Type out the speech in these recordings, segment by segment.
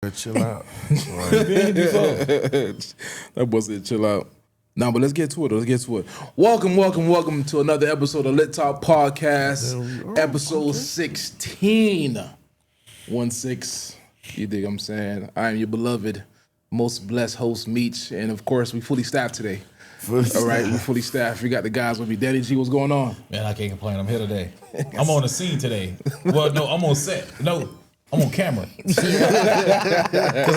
But chill out. That boy said chill out. Nah, but let's get to it. Welcome to another episode of Lit Talk Podcast, episode 16. 1-6. You dig what I'm saying? I am your beloved, most blessed host, Meech, and of course, we fully staffed today. All right, we fully staffed. We got the guys with me. Daddy G, what's going on? Man, I can't complain. I'm here today. I'm on the scene today. Well, no, I'm on set. No, I'm on camera. Because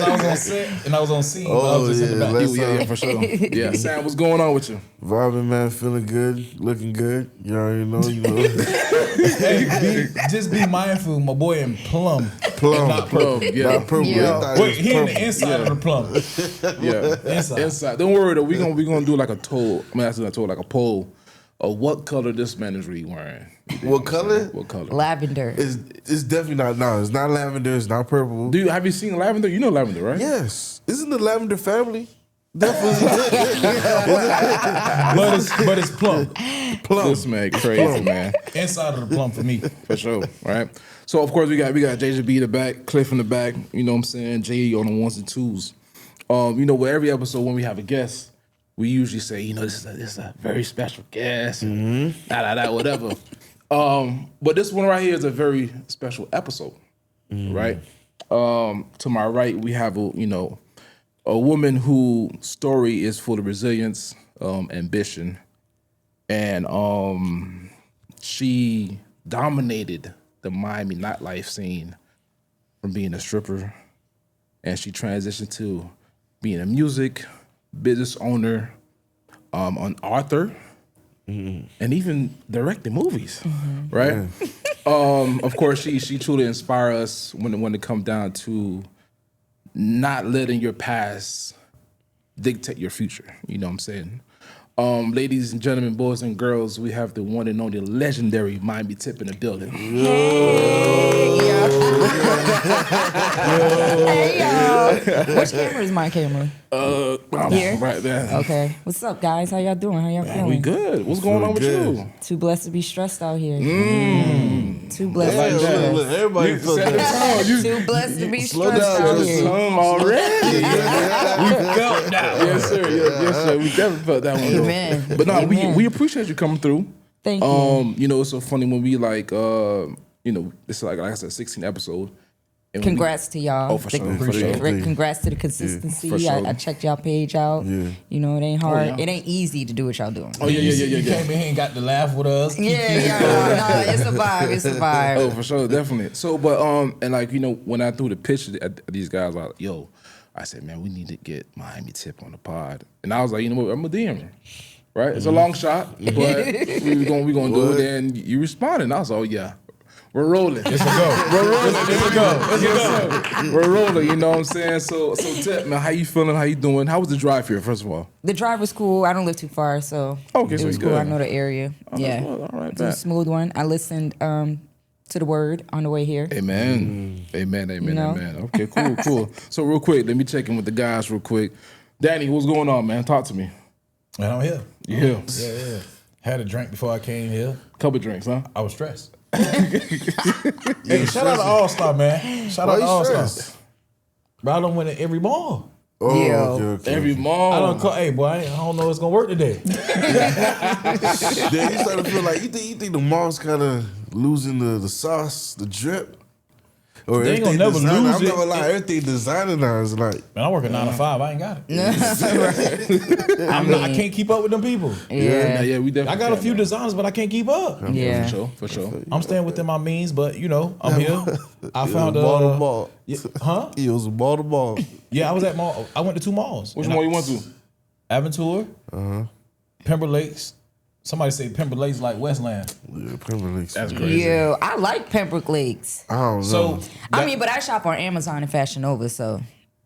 I was on set and I was on scene. But I was just in the back. Yeah, for sure. Yeah, Sam, what's going on with you? Vibing, man, feeling good, looking good. You already know, Hey, just be mindful, my boy in plum. Plum. Not purple. Yeah. Not purple. Yeah. Wait, he in the inside of the plum. Yeah, inside. Don't worry though. We gonna do like a poll. Like a poll of what color this man is really wearing. What color? What color? Lavender. It's definitely not. No, it's not lavender. It's not purple. Have you seen lavender? You know lavender, right? Yes. Isn't the lavender family? Definitely. But it's plum. Plum. This man crazy, man. Inside of the plum for me. For sure, right? So of course we got JJB in the back, Cliff in the back. You know what I'm saying? Jay on the ones and twos. With every episode when we have a guest, we usually say, this is a very special guest. Whatever. But this one right here is a very special episode, right? To my right, we have a woman whose story is full of resilience, ambition, and she dominated the Miami nightlife scene from being a stripper, and she transitioned to being a music business owner, an author, and even directing movies, right? Of course, she truly inspires us when it comes down to not letting your past dictate your future. You know what I'm saying? Ladies and gentlemen, boys and girls, we have the one and only legendary Miami Tip in the building. Hey, yo. Which camera is my camera? Here? Right there. Okay. What's up, guys? How y'all doing? How y'all feeling? We good. What's going on with you? Too blessed to be stressed out here. Too blessed to be Look, stressed. everybody feels that. Too blessed to be slow stressed down, out just here. Already. We felt that. Yes, sir. Yes, sir. We definitely felt that one. though. Amen. But no, Amen. we appreciate you coming through. Thank you. It's so funny when we this is like I said, 16 episode. And Congrats to y'all. Oh, for sure. For sure. Congrats to the consistency. for sure. I checked y'all page out. Yeah. It ain't hard. yeah. It ain't easy to do what y'all doing. Oh yeah. You came in here and got to laugh with us. No, it's a vibe. It's a vibe. Oh, for sure, definitely. So, but when I threw the pitch at these guys, I said, man, we need to get Miami Tip on the pod, and I was like, you know what, I'm a DM her. Right, it's a long shot, but we gonna do it. And you responded, and I was like, oh yeah. We're rolling. It's a go. We're rolling. It's a go. We're rolling. You know what I'm saying? So Tip, man, how you feeling? How you doing? How was the drive here? First of all, The drive was cool. I don't live too far, so Okay, it so was you cool. good. I know the area. Yeah, all right, it was a bet. smooth one. I listened to the word on the way here. Amen. Amen. know? Amen. Okay, cool. So real quick, let me check in with the guys real quick. Danny, what's going on, man? Talk to me. And I'm here. You here? Yeah. Had a drink before I came here. Couple drinks, huh? I was stressed. Hey, shout out to All Star, man. Shout out to All Star. Bro, I don't win at every ball. Oh, Yeah. okay. Every mall. I don't call. Hey, boy, I don't know if it's gonna work today. Then you start to feel like you think the malls kind of losing the sauce, the drip. Or They ain't gonna everything never designer. lose I'm it. never lie. Everything designer now is like. Man, I work a 9 to 5. I ain't got it. I can't keep up with them people. Yeah. we definitely. I got a few designers, but I can't keep up. Yeah. For sure. I'm staying within my means, but I'm here. I found ball to ball. Yeah, huh? It was ball to ball. Yeah, I was at mall. I went to 2 malls. Which mall you went to? Aventura, Pembroke Lakes. Somebody say Pembroke Lakes like Westland. Yeah, Pembroke Lakes. That's crazy. Yeah, I like Pembroke Lakes. I don't know. So But I shop on Amazon and Fashion Nova, so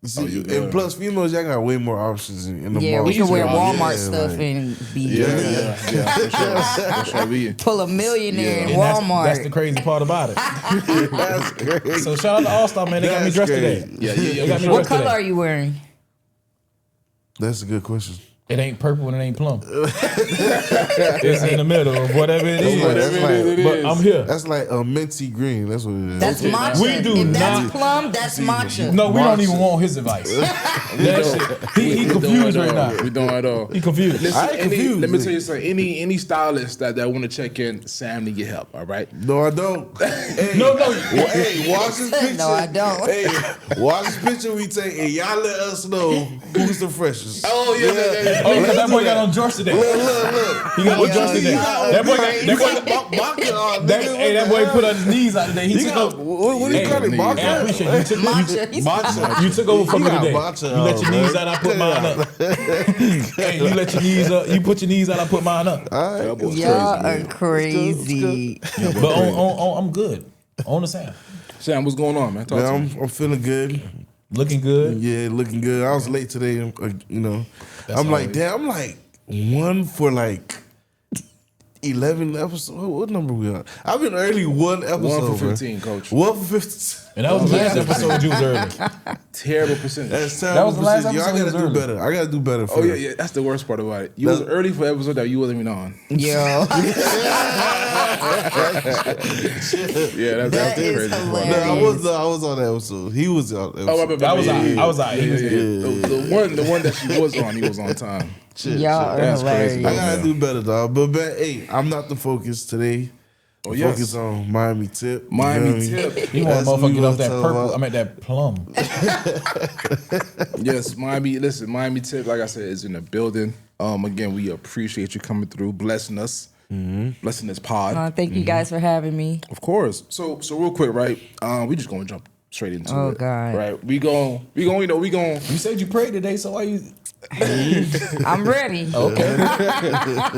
See, and plus, females, y'all got way more options in the yeah, mall. we can wear Yeah, Walmart stuff like- and be Yeah, for sure. We, pull a millionaire in and Walmart. That's the crazy part about it. That's crazy. So shout out to All Star, man. They got me That's dressed crazy. today. yeah. They got me What dressed color today. are you wearing? That's a good question. It ain't purple and it ain't plum. It's in the middle of whatever it is. But I'm here. That's like a minty green. That's what it is. That's matcha. We do if not- that's plum, that's matcha. No, we don't even want his advice. That shit, he confused right now. We don't at all. He confused. Listen, I ain't confused. let me tell you something. Any stylist that want to check in, Sam need your help. All right. No, I don't. Hey, No. Hey, watch this picture. No, I don't. Hey, watch this picture we take, and y'all let us know who's the freshest. Oh yeah. Oh, because that boy got on jorts today. Look. He got on jorts today. That boy that boy put on his knees out today. He took over. What do you call it? Hey, Matcha? I appreciate you. Matcha. You took over for He me got today. matcha You let on, your knees man. out, I put mine up. Hey, you let your knees up. You put your knees out, I put mine up. All right. That boy's Y'all crazy. are crazy. But I'm good. On the sound. Sam, what's going on, man? Talk to me. Man, I'm feeling good. Looking good. Yeah, looking good. I was late today. You know, That's I'm like, always- damn. I'm like 1 for like 11 episodes. What number we on? I've been early one episode. 1 for bro. 15, coach. 1 for 15. And that was the last episode you was early. Terrible percentage. That's That was the last Y'all episode he was gotta do early. better. I gotta do better. For Oh yeah. That's the worst part about it. You was early for episode that you wasn't even on. Yo, Yeah, that's that the is crazy part. No, hilarious. I was on that episode. He was on that Oh, episode. I I was out. He was good. The one that she was on, he was on time. Y'all are That's crazy. I hilarious. gotta do better, dog. But man, hey, I'm not the focus today. Oh, The yes. Focus on Miami Tip. You Miami feel me? Tip. You want a That's what motherfucker we get off gonna that talk purple. about. I meant that plum. Yes, Miami. Listen, Miami Tip, like I said, is in the building. Again, we appreciate you coming through, blessing us, blessing this pod. Thank you guys for having me. Of course. So real quick, right? We just gonna jump straight into Oh, it. God. Right. We gon' You said you prayed today, so why you? I'm ready. Okay.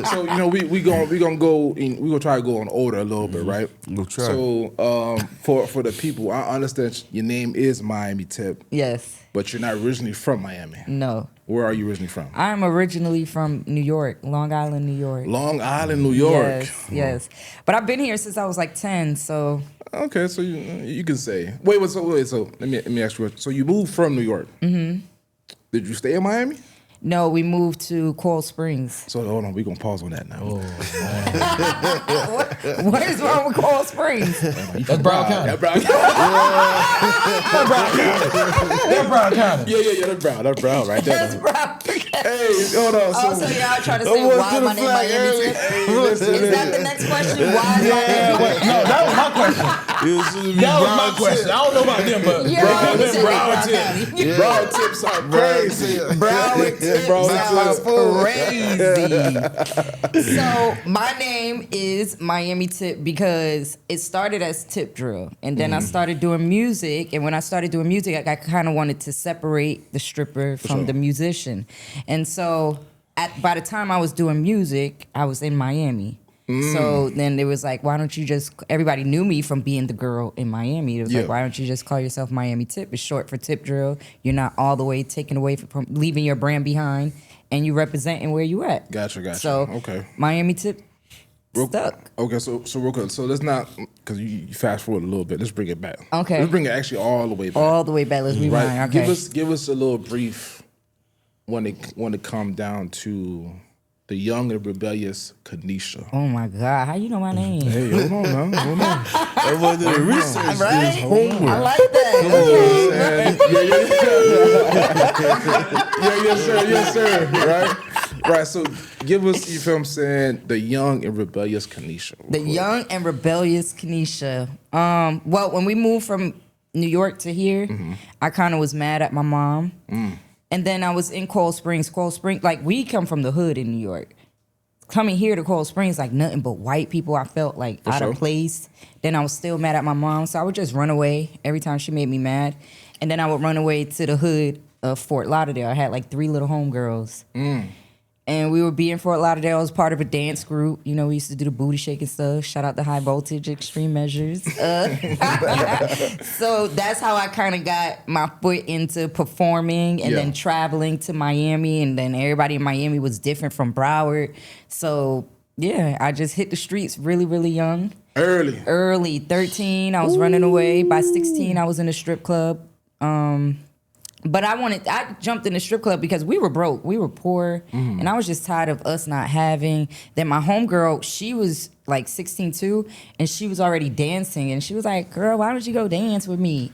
so we gonna go in, we gonna try to go on order a little bit, right? We'll try. So for the people, I understand your name is Miami Tip, Yes. but you're not originally from Miami. No. Where are you originally from? I'm originally from New York, Long Island, New York. Long Island, New York. Yes. But I've been here since I was like 10, so Okay, so you can say. So let me ask you. So you moved from New York. Mm-hmm. Did you stay in Miami? no, we moved to Coral Springs. So hold on, we gonna pause on that now. What is wrong with Coral Springs? That's Broward County. That Brown. That's Broward County. Yeah, that's Brown right there. That's Brown. Hey, hold on. Also, y'all trying to say why my name Miami Tip? Is that the next question? Why is my name Miami? No, that was my question. That was my question. I don't know about them, but Yeah, Broward you said Broward Brown Tip. County. Brown tips are crazy. Broward Tip sounds crazy. So my name is Miami Tip because it started as tip drill, and then I started doing music. And when I started doing music, I kind of wanted to separate the stripper from the musician. And so by the time I was doing music, I was in Miami. So then it was like, why don't you just, everybody knew me from being the girl in Miami. It was Yeah. like, why don't you just call yourself Miami Tip? It's short for tip drill. You're not all the way taken away from leaving your brand behind, and you representing where you at. Gotcha. So Okay. Miami Tip stuck. Okay, so real quick. So let's not, because you fast forward a little bit. Let's bring it back. Okay. Let's bring it actually all the way back. All the way back. Let's rewind. Right. Okay. Give us a little brief when it come down to the young and rebellious Kenisha. Oh my God. How you know my name? Hey, hold on now. Hold on. Everyone did the research. Right? His homework. I like that. Okay. Yes, sir. Right. So give us, you feel what I'm saying, the young and rebellious Kenisha. The young and rebellious Kenisha. Well, when we moved from New York to here, I kind of was mad at my mom. And then I was in Coral Springs. Like, we come from the hood in New York. Coming here to Coral Springs, like nothing but white people, I felt like out sure. of place. Then I was still mad at my mom, so I would just run away every time she made me mad. And then I would run away to the hood of Fort Lauderdale. I had like 3 little homegirls. And we would be in Fort Lauderdale. I was part of a dance group. You know, we used to do the booty shaking stuff. Shout out to High Voltage, Extreme Measures. So that's how I kind of got my foot into performing and then traveling to Miami. And then everybody in Miami was different from Broward. So, yeah, I just hit the streets really, really young. Early, 13, I was running away. By 16, I was in a strip club. But I jumped in the strip club because we were broke. We were poor. And I was just tired of us not having. Then my homegirl, she was like 16 too. And she was already dancing. And she was like, girl, why don't you go dance with me?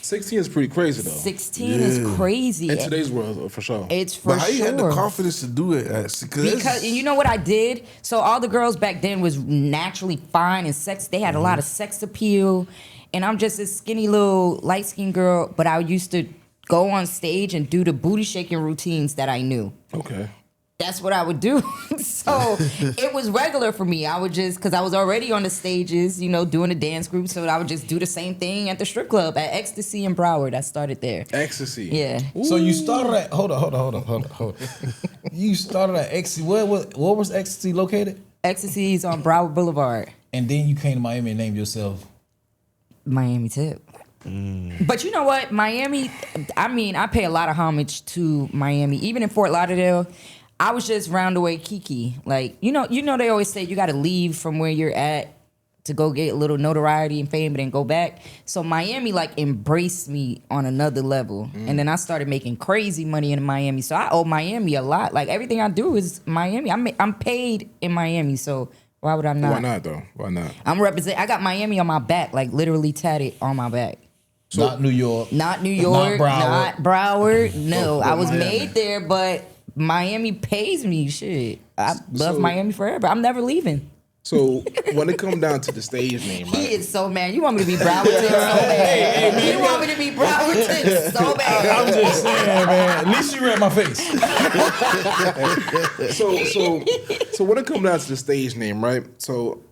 16 is pretty crazy though. 16 is crazy. In today's world, for sure. It's for But how sure. you had the confidence to do it? Because and you know what I did? So all the girls back then was naturally fine and sex. They had a lot of sex appeal. And I'm just this skinny little light-skinned girl, but I used to go on stage and do the booty shaking routines that I knew. Okay. That's what I would do. So it was regular for me. I would just, because I was already on the stages, you know, doing the dance group. So I would just do the same thing at the strip club at Ecstasy in Broward. I started there. Ecstasy. Yeah. So you started at hold on. You started at Ecstasy. Where was Ecstasy located? Ecstasy is on Broward Boulevard. And then you came to Miami and named yourself Miami Tip. But you know what? Miami, I mean, I pay a lot of homage to Miami. Even in Fort Lauderdale, I was just roundaway Kiki. Like, you know, they always say you got to leave from where you're at to go get a little notoriety and fame and then go back. So Miami, like, embraced me on another level. And then I started making crazy money in Miami. So I owe Miami a lot. Like, everything I do is Miami. I'm paid in Miami, so why would I not? Why not though? Why not? I'm represent. I got Miami on my back, like literally tatted on my back. So, not New York. Not New York. Not Broward. No, I was Miami. made there, but Miami pays me. Shit, I love Miami forever. I'm never leaving. So when it comes down to the stage name, right? He is so mad. You want me to be Browardton so bad. You want me to be Browardton so bad. I'm just saying, man. At least you read my face. So when it comes down to the stage name, right? So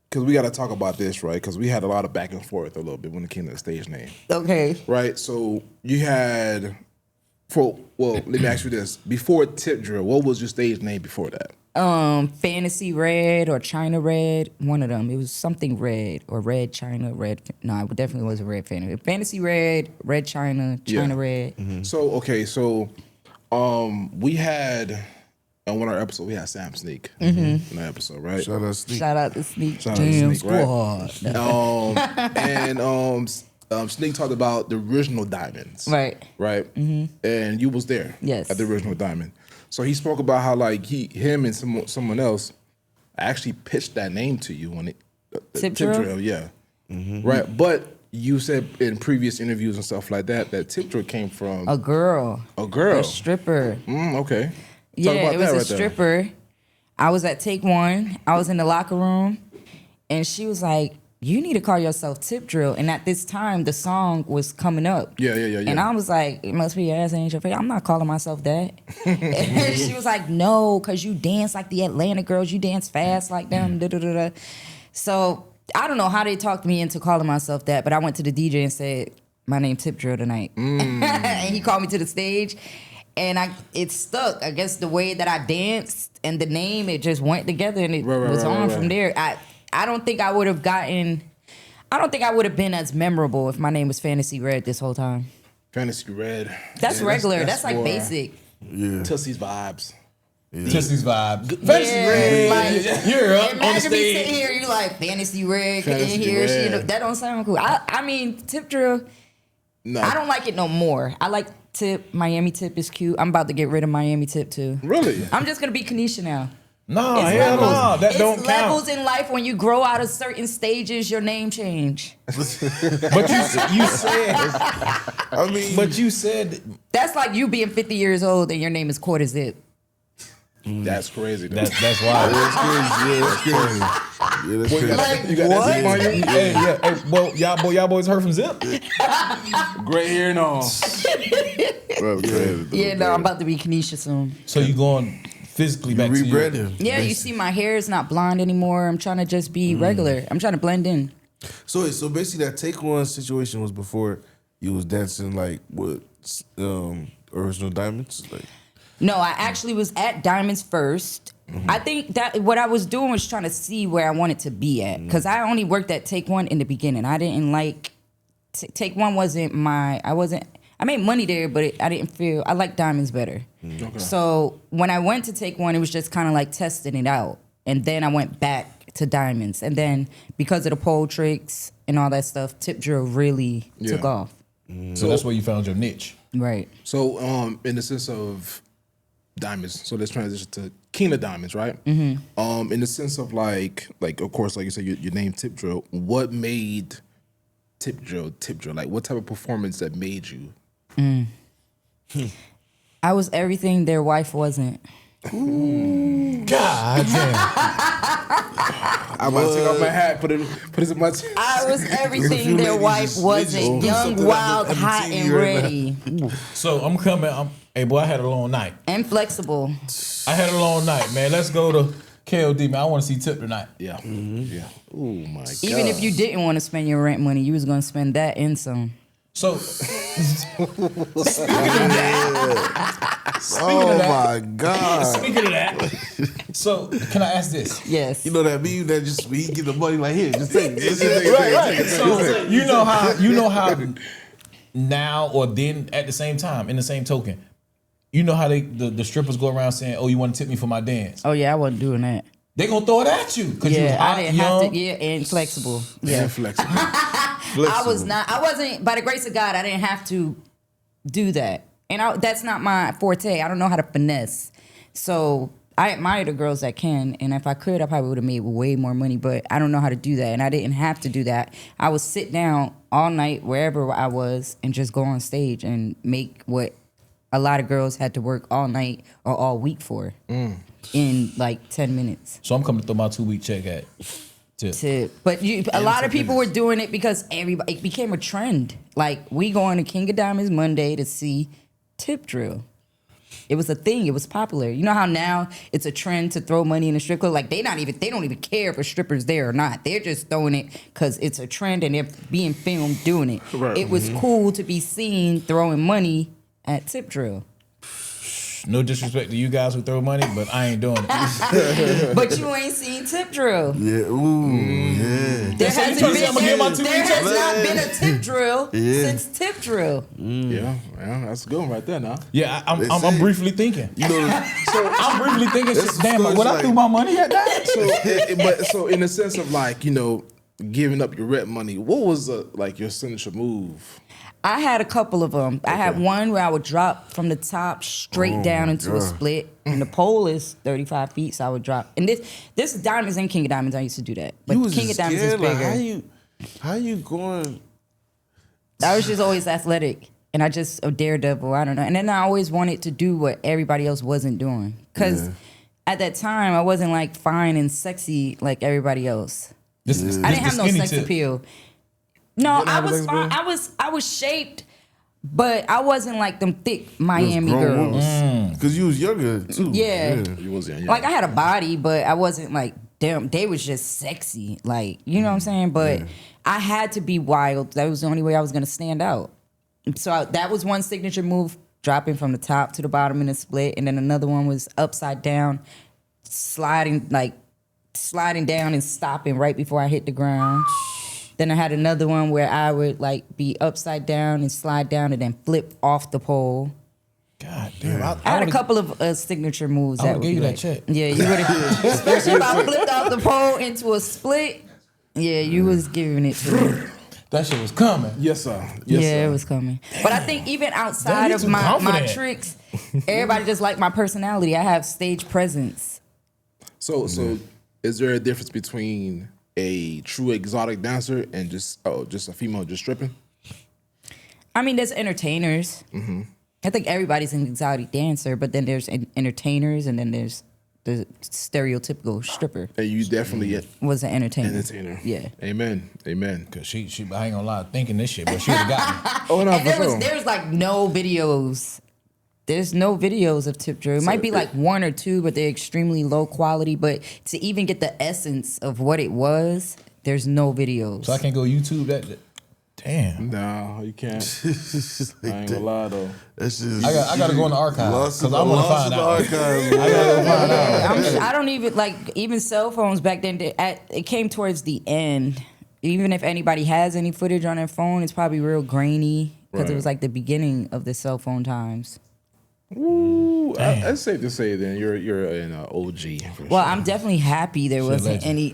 because we got to talk about this, right? Because we had a lot of back and forth a little bit when it came to the stage name, Okay. right? So you had, let me ask you this: before Tip Drill, what was your stage name before that? Fantasy Red or China Red, one of them. It was something red or Red China Red. No, it definitely was a Red Fantasy. Fantasy Red, Red China, China Red. So we had on one of our episodes we had Sam Sneak in that episode, right? Shout out Sneak. Shout out to Sneak. Shout out to Damn Sneak, right? Squad. And Sneak talked about the original Diamonds, Right. And you was there, Yes. at the original Diamond. So he spoke about how like him and someone else actually pitched that name to you when Tip Drill? yeah, right. But you said in previous interviews and stuff like that Tip Drill came from A girl. A stripper. Okay. Yeah, about it was that a right there. stripper. I was at Take One. I was in the locker room, and she was like, "You need to call yourself Tip Drill." And at this time, the song was coming up. Yeah. And I was like, "It must be your ass ain't your face." I'm not calling myself that. And she was like, "No, because you dance like the Atlanta girls. You dance fast like them." Da, da, da, da. So I don't know how they talked me into calling myself that, but I went to the DJ and said, "My name Tip Drill tonight." And he called me to the stage. And it stuck. I guess the way that I danced and the name, it just went together and it was on from there. I don't think I would have been as memorable if my name was Fantasy Red this whole time. Fantasy Red. That's regular. That's like more basic. Yeah. Tussie's vibes. Tissie's vibe. Fantasy Red. Like, you're up on the Imagine me sitting stage. here, you like Fantasy Red Fantasy in here. Red. You know, that don't sound cool. I mean, Tip Drill, No. I don't like it no more. I like Tip. Miami Tip is cute. I'm about to get rid of Miami Tip too. Really? I'm just gonna be Kenisha now. No, It's hell levels. no. That It's don't levels count. in life when you grow out of certain stages, your name change. But you said That's like you being 50 years old and your name is Quarter Zip. That's crazy. Though. that's why. That's crazy. Yeah, that's crazy. Like, You got that zip on you? Hey, yeah. Hey, well, y'all boys heard from Zip? Gray hair and all. That's crazy. Yeah, no, I'm about to be Kenisha soon. So you going physically back to your... Rebranding. Yeah, you see my hair is not blonde anymore. I'm trying to just be regular. I'm trying to blend in. So basically that Take One situation was before you was dancing like with original Diamonds? Like No, I actually was at Diamonds first. I think that what I was doing was trying to see where I wanted to be at. Because I only worked at Take One in the beginning. I didn't like... Take One wasn't my... I made money there, but I didn't feel... I liked Diamonds better. Okay. So when I went to Take One, it was just kind of like testing it out. And then I went back to Diamonds. And then because of the pole tricks and all that stuff, Tip Drill really took off. So that's where you found your niche. Right. So, in the sense of diamonds, so let's transition to Kina diamonds, right? Mm-hmm. In the sense of like of course, like you said, your name Tip Drill. What made Tip Drill? Like, what type of performance that made you? I was everything their wife wasn't. God damn. I'm about to take off my hat, put it in my. I was everything their wife wasn't. Young, wild, hot, and ready. So I'm coming. Hey, boy, I had a long night. And flexible. I had a long night, man. Let's go to KOD, man. I want to see Tip tonight. Yeah. Yeah. Oh my god. Even if you didn't want to spend your rent money, you was going to spend that and some. So, Oh my God. speaking of that, so can I ask this? Yes. You know that meme that just he get the money like here, just take it. Right. So you know how now or then at the same time, in the same token, you know how the strippers go around saying, "Oh, you want to tip me for my dance?" Oh yeah, I wasn't doing that. They gonna throw it at you because you was Yeah, hot, I didn't young. have to. Yeah, and flexible. Yeah. Flexible. I wasn't, by the grace of God, I didn't have to do that. And that's not my forte. I don't know how to finesse. So I admire the girls that can. And if I could, I probably would have made way more money. But I don't know how to do that. And I didn't have to do that. I would sit down all night, wherever I was, and just go on stage and make what a lot of girls had to work all night or all week for in like 10 minutes. So I'm coming to throw my 2-week check at Tip. But a lot of people were doing it because it became a trend. Like, we going to King of Diamonds Monday to see Tip Drill. It was a thing. It was popular. You know how now it's a trend to throw money in a strip club? Like, they don't even care if a stripper's there or not. They're just throwing it because it's a trend and they're being filmed doing it. Right. It was cool to be seen throwing money at Tip Drill. No disrespect to you guys who throw money, but I ain't doing it. But you ain't seen Tip Drill. Yeah, ooh, yeah. There So you hasn't trying to say I'm gonna get my been, 2 there weeks has off? not been a Tip Drill since Tip Drill. Yeah, well, that's a good one right there now. Yeah, I'm briefly thinking. You know, I'm briefly thinking, This is damn, so would I like- threw my money at that? So in the sense of like, you know, giving up your rent money, what was like your signature move? I had a couple of them. I had one where I would drop from the top straight down into a split, and the pole is 35 feet, so I would drop. And this is Diamonds and King of Diamonds. I used to do that, but you was King of just Diamonds is scared, like, bigger. how you going? I was just always athletic, and I just a daredevil. I don't know. And then I always wanted to do what everybody else wasn't doing, because at that time I wasn't like fine and sexy like everybody else. I didn't have no sex appeal. No, I was fine. I was shaped, but I wasn't like them thick Miami girls. Because you was younger too. Yeah. You was young. Like, I had a body, but I wasn't like, damn, they was just sexy. Like, you know what I'm saying? But I had to be wild. That was the only way I was going to stand out. So that was one signature move, dropping from the top to the bottom in a split. And then another one was upside down, sliding down and stopping right before I hit the ground. Then I had another one where I would like be upside down and slide down and then flip off the pole. God damn, I had a couple of signature moves. I that would would give be you like, that check. Yeah, you would have. Especially if I flipped off the pole into a split. Yeah, you was giving it to me. That shit was coming. Yes, sir. Yeah, Yes, sir. it was coming. But I think even outside you of too my confident. tricks, everybody just liked my personality. I have stage presence. So is there a difference between a true exotic dancer and just a female just stripping? I mean, there's entertainers. I think everybody's an exotic dancer, but then there's entertainers, and then there's the stereotypical stripper And you definitely was an entertainer. entertainer. Yeah. Amen. Amen. Cause she I ain't gonna lie, thinking this shit, but she would've got me. Oh no, And for sure. there's like no videos. There's no videos of Tip Drill. It might be like one or two, but they're extremely low quality. But to even get the essence of what it was, there's no videos. So I can't go YouTube that. Damn. No, you can't. I ain't gonna lie though. That's just. I gotta go in the archives Lost because in I want to lost in find the out. archives, I boy. gotta go find out. I don't even like even cell phones back then. It came towards the end. Even if anybody has any footage on their phone, it's probably real grainy because it was like the beginning of the cell phone times. Ooh, it's safe to say then you're an OG. For Well, sure. I'm definitely happy there wasn't legend. any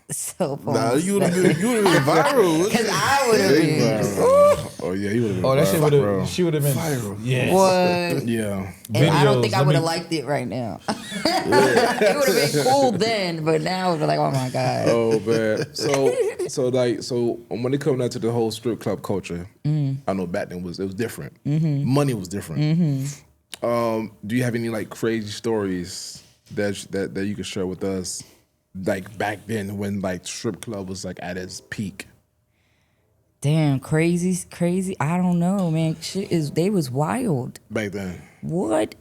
cell phones. Nah, you would have been viral. Because I would have been. Oh yeah, he would have been. Oh, that shit would viral. have. She would have been. Viral. Yes. What? Yeah. And I don't Videos, think I let would me- have liked it right now. It would have been cool then, but now it would be like, oh my God. Oh man. So when it comes down to the whole strip club culture, I know back then it was different. Money was different. Do you have any like crazy stories that you can share with us, like back then when like strip club was like at its peak? Damn, crazy. I don't know, man. They was wild. Back then. What?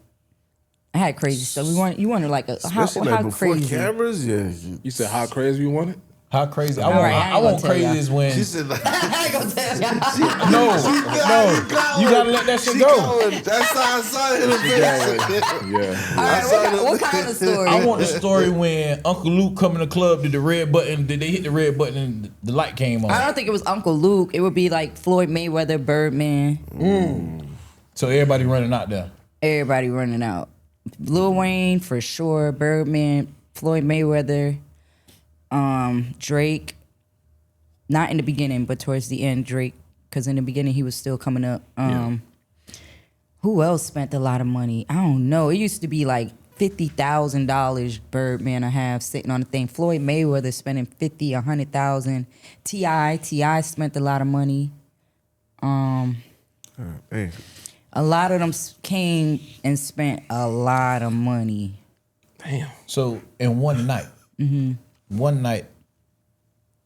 I had crazy stuff. You wanted like Especially how like before crazy? cameras, yeah. You said how crazy you want it? How crazy? All right, I I ain't want gonna tell crazy y'all. is when. She said like, I ain't gonna tell y'all. No, you gotta let that shit go. That's how I saw it in the face. Yeah. All right, what kind of story? I want the story when Uncle Luke come in the club, did the red button, did they hit the red button and the light came on? I don't think it was Uncle Luke. It would be like Floyd Mayweather, Birdman. So everybody running out there. Everybody running out. Lil Wayne for sure. Birdman, Floyd Mayweather, Drake. Not in the beginning, but towards the end, Drake. Because in the beginning, he was still coming up. Who else spent a lot of money? I don't know. It used to be like $50,000 Birdman I have sitting on the thing. Floyd Mayweather spending $50,000, $100,000. T.I. spent a lot of money. Hey, A lot of them came and spent a lot of money. Damn. So in one night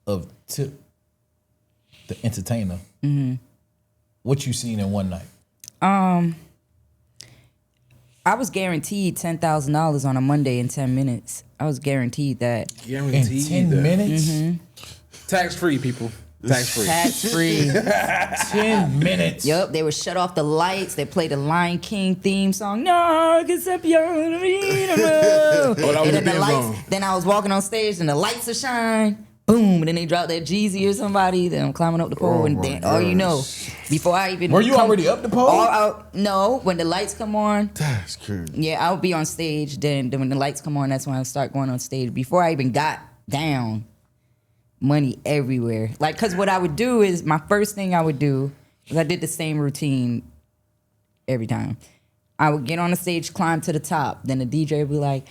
of Tip, the entertainer, what you seen in one night? I was guaranteed $10,000 on a Monday in 10 minutes. I was guaranteed that. In Guaranteed. 10 minutes? Tax free, people. Tax free. Tax free. 10 minutes. Yup, they would shut off the lights. They played the Lion King theme song. No, cause up your that was and then the the lights. song. Then I was walking on stage and the lights would shine. Boom, and then they dropped that Jeezy or somebody. Then I'm climbing up the pole, Oh and my then you know, before I even Were you already up the pole? No, when the lights come on, that's crazy. yeah, I'll be on stage. Then when the lights come on, that's when I start going on stage. Before I even got down, money everywhere. Like, cause what I would do is my first thing I would do is I did the same routine every time. I would get on the stage, climb to the top. Then the DJ would be like,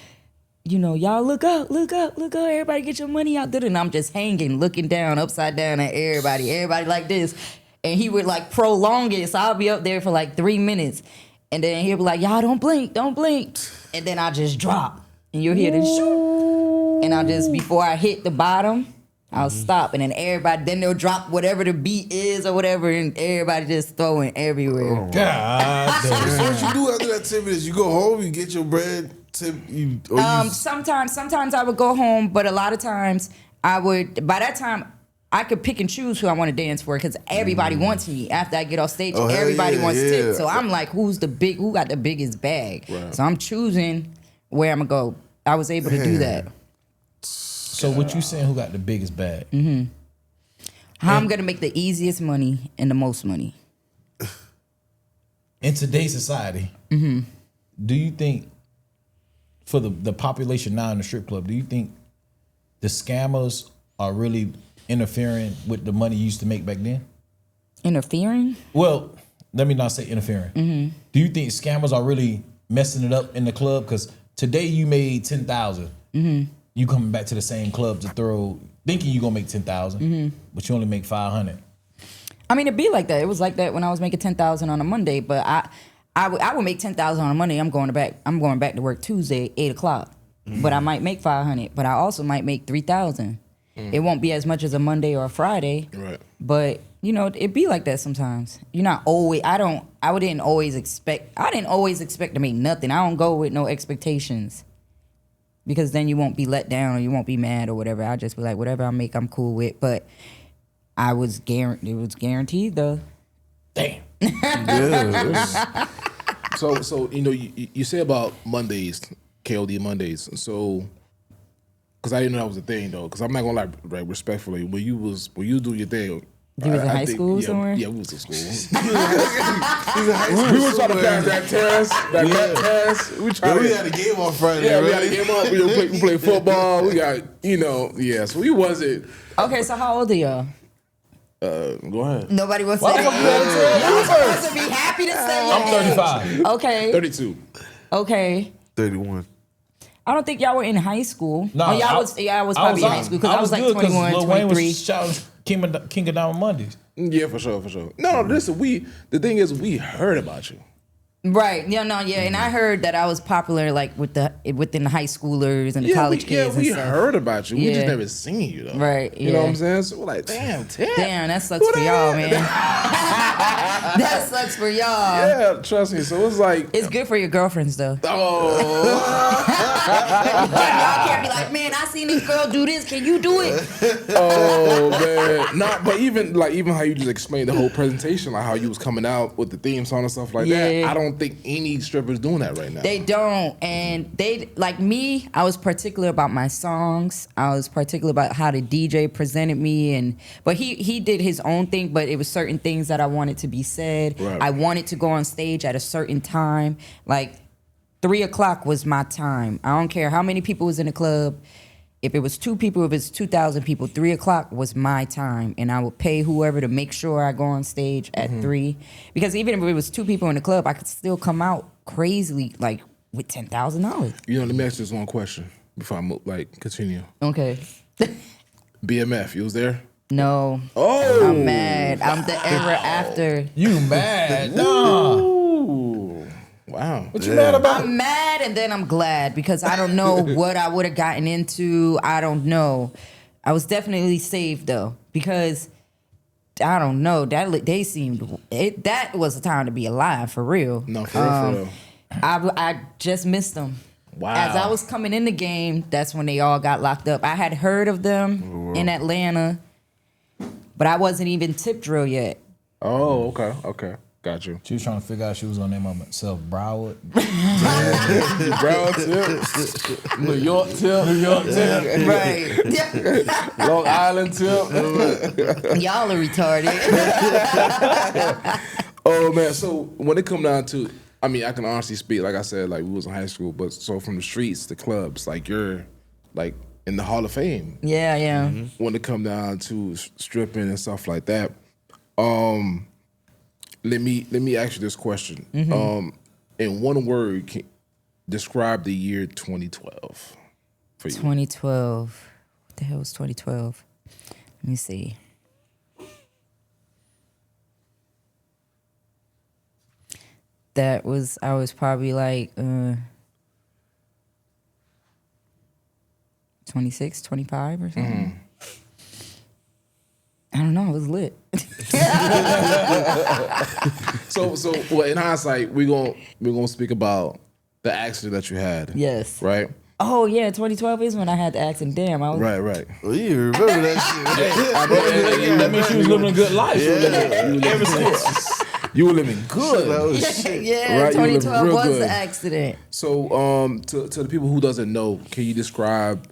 you know, y'all look up, everybody get your money out there. And I'm just hanging, looking down, upside down at everybody like this. And he would like prolong it. So I'll be up there for like 3 minutes. And then he'll be like, y'all don't blink. And then I just drop. And you'll hear the shoot. And I'll just, before I hit the bottom, I'll stop. And then they'll drop whatever the beat is or whatever. And everybody just throwing everywhere. God damn. So what you do after that 10 minutes? You go home, you get your bread, tip, Sometimes I would go home, but a lot of times I would. By that time, I could pick and choose who I want to dance for because everybody wants me. After I get off stage, Oh, hell everybody yeah, wants yeah. tips. So I'm like, who got the biggest bag? Right. So I'm choosing where I'm gonna go. I was able to do that. So what you saying, who got the biggest bag? How I'm gonna make the easiest money and the most money. In today's society, do you think, for the population now in the strip club, do you think the scammers are really interfering with the money you used to make back then? Interfering? Well, let me not say interfering. Do you think scammers are really messing it up in the club? Because today you made 10,000. You coming back to the same club to throw, thinking you gonna make 10,000, but you only make 500. I mean, it'd be like that. It was like that when I was making 10,000 on a Monday. But I would make 10,000 on a Monday. I'm going back to work Tuesday, 8:00. But I might make 500. But I also might make 3,000. It won't be as much as a Monday or a Friday. Right. But you know, it'd be like that sometimes. You're not always. I didn't always expect to make nothing. I don't go with no expectations. Because then you won't be let down or you won't be mad or whatever. I'll just be like, whatever I make, I'm cool with. But it was guaranteed though. Damn. Yeah. So you know, you say about Mondays, KOD Mondays. So, because I didn't know that was a thing though. Because I'm not gonna lie, right, respectfully, when you do your thing. You was in high school somewhere? Yeah, we was in school. We were trying to pass that test, that test. We had a game on Friday. Yeah, we right? had a game up. We play football. We got, so we wasn't. Okay, so how old are y'all? Go ahead. Nobody wants to Why say the fuck you gotta tell Y'all me supposed first? to be happy to say your I'm age. 35. Okay. 32. Okay. 31. I don't think y'all were in high school. No, Oh, I was probably in high school because I was like good 'cause 21, Lil Wayne 23. was shouting King of Diamond Mondays. Yeah, for sure. No, listen, the thing is, we heard about you. Right. Yeah, no, yeah. And I heard that I was popular like within the high schoolers and the college kids we and stuff. heard about you. We just Yeah. never seen you though. Right, You know what yeah. I'm saying? So we're like, damn, Tim. Damn, that sucks for y'all, man. That sucks for y'all. Yeah, trust me. So it's like, It's good for your girlfriends though. oh, Y'all can't be like, man, I seen this girl do this. Can you do it? oh man. Not, but even how you just explained the whole presentation, like how you was coming out with the theme song and stuff like that. Yeah. I don't think any strippers doing that right now. They don't. And they, like me, I was particular about my songs. I was particular about how the DJ presented me. But he did his own thing, but it was certain things that I wanted to be said. Right. I wanted to go on stage at a certain time. Like 3 o'clock was my time. I don't care how many people was in the club. If it was 2 people, if it's 2,000 people, 3 o'clock was my time. And I would pay whoever to make sure I go on stage at 3. Because even if it was 2 people in the club, I could still come out crazily, like with $10,000. You know, let me ask you this one question before I continue. Okay. BMF, you was there? No. Oh, I'm mad. I'm the era after. You mad? Nah. Ooh, wow. What you mad about? I'm mad and then I'm glad because I don't know what I would have gotten into. I don't know. I was definitely saved though because I don't know. They seemed that was the time to be alive for real. No, for real. I just missed them. Wow. As I was coming in the game, that's when they all got locked up. I had heard of them in Atlanta, but I wasn't even tip drill yet. Oh, okay. Got you. She was trying to figure out she was on name of myself. Broward. Brown tip. New York tip. Right. Long Island tip. Y'all are retarded. Oh man, so when it come down to, I mean, I can honestly speak, like I said, like we was in high school, but so from the streets to clubs, like you're like in the Hall of Fame. Yeah. When it come down to stripping and stuff like that. Let me ask you this question. In one word, describe the year 2012 for you. 2012. What the hell was 2012? Let me see. I was probably like 26, 25 or something. I don't know. It was lit. So well, in hindsight, we're gonna speak about the accident that you had. Yes. Right? Oh yeah, 2012 is when I had the accident. Damn, I was Right. Well, you remember that That means she was living a good life. Ever since. You were living shit. good. That was shit. yeah, Right, you were living 2012 real was good. the accident. So to the people who doesn't know, can you describe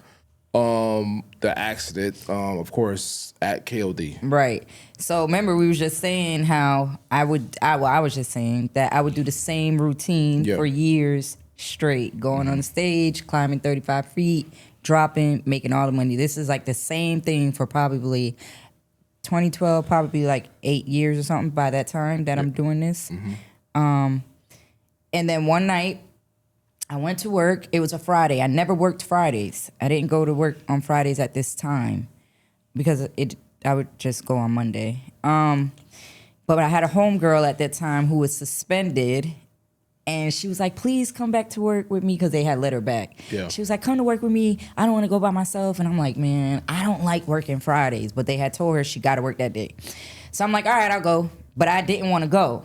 the accident, of course, at KOD? Right. So remember we was just saying how I was just saying that I would do the same routine Yeah. for years straight, going on the stage, climbing 35 feet, dropping, making all the money. This is like the same thing for probably 2012, probably like 8 years or something by that time that I'm doing this. And then one night I went to work. It was a Friday. I never worked Fridays. I didn't go to work on Fridays at this time because I would just go on Monday. But I had a homegirl at that time who was suspended, and she was like, please come back to work with me because they had let her back. Yeah. She was like, come to work with me. I don't want to go by myself. And I'm like, man, I don't like working Fridays. But they had told her she got to work that day. So I'm like, all right, I'll go. But I didn't want to go.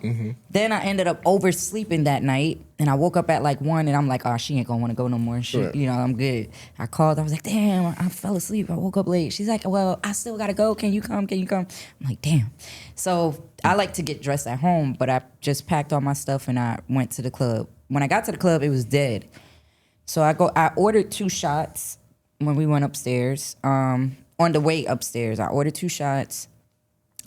Then I ended up oversleeping that night, and I woke up at like 1, and I'm like, oh, she ain't gonna want to go no more. She, Right. you know, I'm good. I called. I was like, damn, I fell asleep. I woke up late. She's like, well, I still gotta go. Can you come? I'm like, damn. So I like to get dressed at home, but I just packed all my stuff and I went to the club. When I got to the club, it was dead. So I ordered 2 shots when we went upstairs. On the way upstairs, I ordered 2 shots.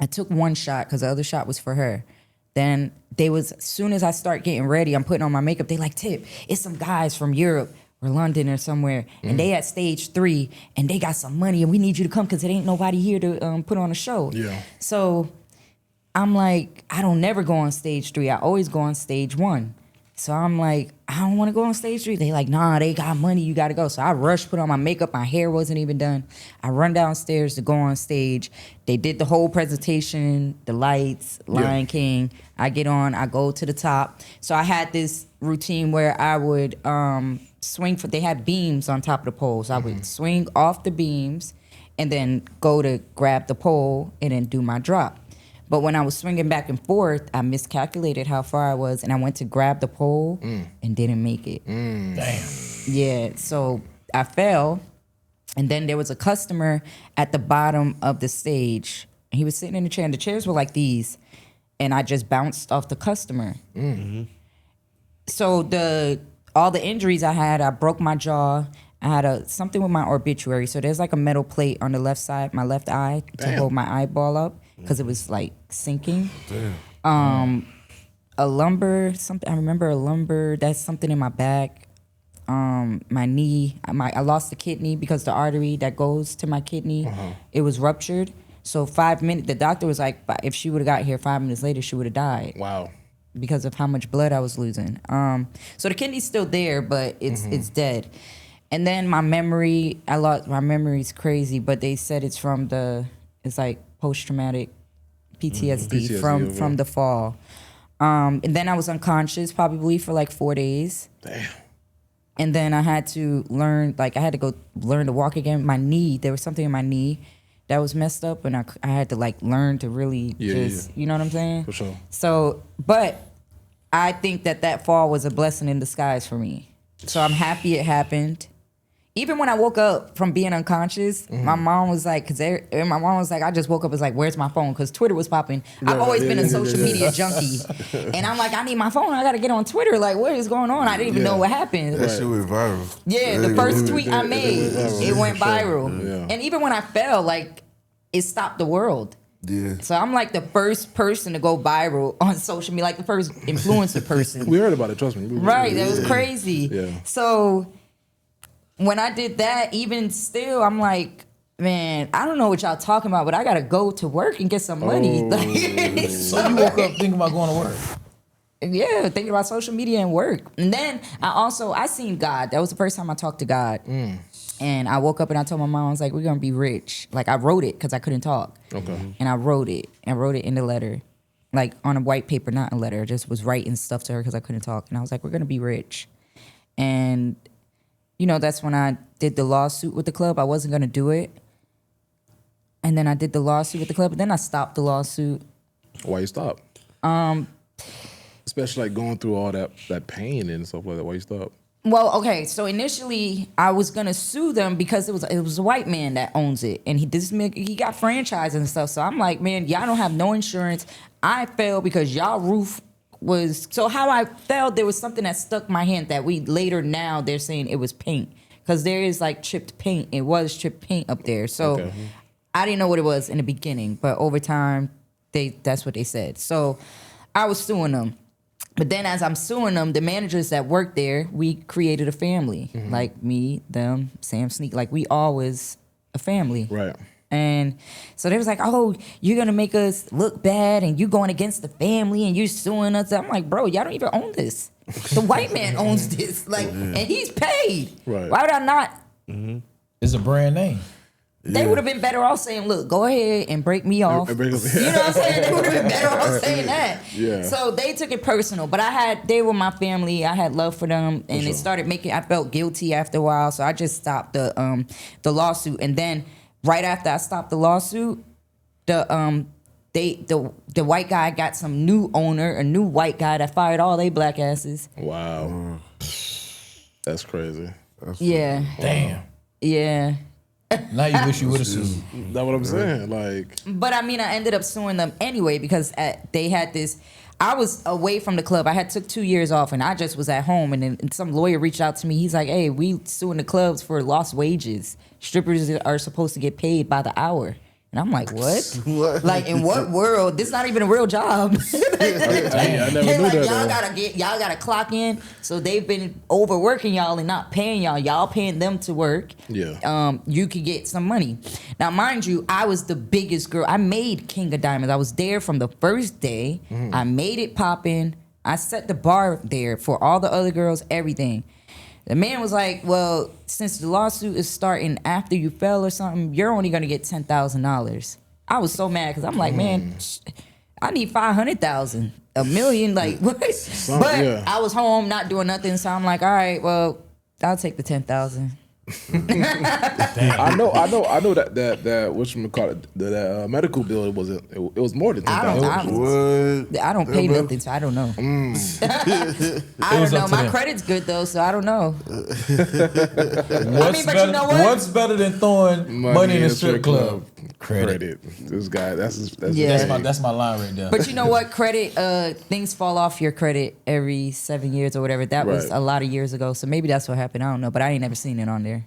I took 1 shot because the other shot was for her. Then as soon as I start getting ready, I'm putting on my makeup. They like, Tip, it's some guys from Europe or London or somewhere, and they at stage 3, and they got some money, and we need you to come because there ain't nobody here to put on a show. Yeah. So I'm like, I don't never go on stage 3. I always go on stage 1. So I'm like, I don't want to go on stage 3. They like, nah, they got money, you got to go. So I rushed, put on my makeup, my hair wasn't even done. I run downstairs to go on stage. They did the whole presentation, the lights, Lion King. I get on, I go to the top. So I had this routine where I would swing they had beams on top of the poles. I would swing off the beams and then go to grab the pole and then do my drop. But when I was swinging back and forth, I miscalculated how far I was, and I went to grab the pole and didn't make it. Damn. Yeah, so I fell, and then there was a customer at the bottom of the stage. And he was sitting in the chair, and the chairs were like these, and I just bounced off the customer. So all the injuries I had, I broke my jaw. I had something with my obituary. So there's like a metal plate on the left side, my left eye, to hold my eyeball up because it was like sinking. Damn. A lumbar, something. I remember a lumbar. That's something in my back. My knee. I lost the kidney because the artery that goes to my kidney, it was ruptured. So 5 minutes. The doctor was like, if she would have got here 5 minutes later, she would have died. Wow. Because of how much blood I was losing. So the kidney's still there, but it's dead. And then my memory, my memory's crazy, but they said it's like post-traumatic PTSD from the fall. And then I was unconscious probably for like 4 days. Damn. And then I had to go learn to walk again. My knee, there was something in my knee that was messed up, and I had to like learn to really you know what I'm saying? For sure. So, but I think that fall was a blessing in disguise for me. So I'm happy it happened. Even when I woke up from being unconscious, my mom was like, I just woke up, was like, where's my phone? Because Twitter was popping. I've always been a social media junkie. And I'm like, I need my phone. I got to get on Twitter. Like, what is going on? I didn't even know what happened. That shit went viral. Yeah, the first tweet I made, it went viral. Yeah. And even when I fell, like, it stopped the world. Yeah. So I'm like the first person to go viral on social media, like the first influencer person. We heard about it, trust me. Right, that was crazy. Yeah. So when I did that, even still, I'm like, man, I don't know what y'all talking about, but I gotta go to work and get some money. So you woke up thinking about going to work? Yeah, thinking about social media and work. And then I seen God. That was the first time I talked to God. And I woke up and I told my mom, I was like, we're gonna be rich. Like I wrote it because I couldn't talk. Okay. And I wrote it in the letter. Like on a white paper, not a letter. I just was writing stuff to her because I couldn't talk. And I was like, we're gonna be rich. And you know, that's when I did the lawsuit with the club. I wasn't gonna do it. And then I did the lawsuit with the club, and then I stopped the lawsuit. Why you stop? Especially like going through all that pain and stuff like that. Why you stop? Well, okay, so initially I was gonna sue them because it was a white man that owns it, and he got franchise and stuff. So I'm like, man, y'all don't have no insurance. I failed because y'all roof was so how I fell. There was something that stuck my hand that we later now they're saying it was paint because there is like chipped paint. It was chipped paint up there. So I didn't know what it was in the beginning, but over time that's what they said. So I was suing them. But then as I'm suing them, the managers that worked there, we created a family. Like me, them, Sam Sneak. Like we always a family. Right. And so they was like, oh, you're going to make us look bad and you going against the family and you're suing us. I'm like, bro, y'all don't even own this. The white man owns this. Like, and he's paid. Right. Why would I not? It's a brand name. They would have been better off saying, look, go ahead and break me off. You know what I'm saying? They would have been better off saying that. Yeah. So they took it personal. But they were my family. I had love for them. And it started I felt guilty after a while. So I just stopped the lawsuit. And then right after I stopped the lawsuit, the white guy got some new owner, a new white guy that fired all they black asses. Wow. That's crazy. Yeah. Damn. Yeah. Now you wish you would have sued. That's what I'm saying. Like, but I mean, I ended up suing them anyway because they had this. I was away from the club. I had took 2 years off, and I just was at home. And then some lawyer reached out to me. He's like, "Hey, we suing the clubs for lost wages. Strippers are supposed to get paid by the hour." And I'm like, what? What? Like, in what world? This not even a real job. I never knew Like, that. y'all gotta clock in. So they've been overworking y'all and not paying y'all. Y'all paying them to work. Yeah. You could get some money. Now, mind you, I was the biggest girl. I made King of Diamonds. I was there from the first day. I made it poppin'. I set the bar there for all the other girls, everything. The man was like, well, since the lawsuit is starting after you fell or something, you're only going to get $10,000. I was so mad because I'm like, man, I need $500,000, $1 million. Like, what? But I was home not doing nothing. So I'm like, all right, well, I'll take the 10,000. I know that whatchamacallit, that medical bill it was more than $10,000. I don't pay nothing, so I don't know. I don't know. My credit's good though, so I don't know. What's you know what? What's better than throwing money in a strip club? Credit. This guy, that's That's my line right there. But you know what? Credit, things fall off your credit every 7 years or whatever. That was a lot of years ago, so maybe that's what happened. I don't know, but I ain't never seen it on there.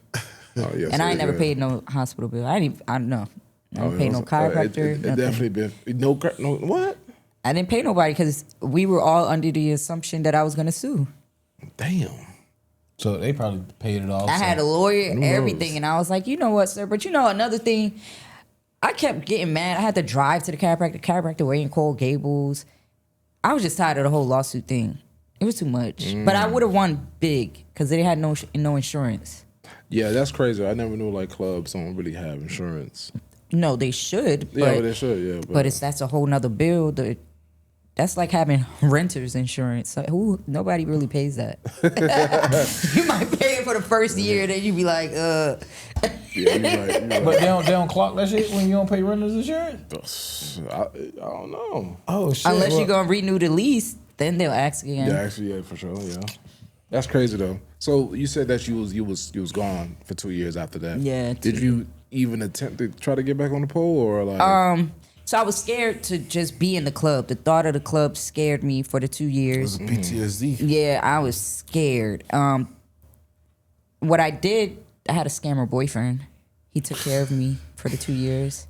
Oh, yes, and I ain't never paid no hospital bill. I don't know. I didn't pay no chiropractor. It definitely been no what? I didn't pay nobody because we were all under the assumption that I was gonna sue. Damn. So they probably paid it all. I had a lawyer, everything, and I was like, you know what, sir? But you know another thing, I kept getting mad. I had to drive to the chiropractor way in Coral Gables. I was just tired of the whole lawsuit thing. It was too much. But I would have won big because they had no insurance. Yeah, that's crazy. I never knew like clubs don't really have insurance. No, they should. Yeah, they should. Yeah, but that's a whole nother bill. That's like having renter's insurance. Like, nobody really pays that. You might pay it for the first year, then you be like, Yeah, you're right. But they don't clock that shit when you don't pay renter's insurance? I don't know. Oh shit! Unless you're gonna renew the lease, then they'll ask again. Yeah, actually, yeah, for sure. Yeah, that's crazy though. So you said that you was gone for 2 years after that. Yeah. Did you even attempt to try to get back on the pole or like? So I was scared to just be in the club. The thought of the club scared me for the 2 years. It was PTSD. Yeah, I was scared. What I did, I had a scammer boyfriend. He took care of me for the 2 years.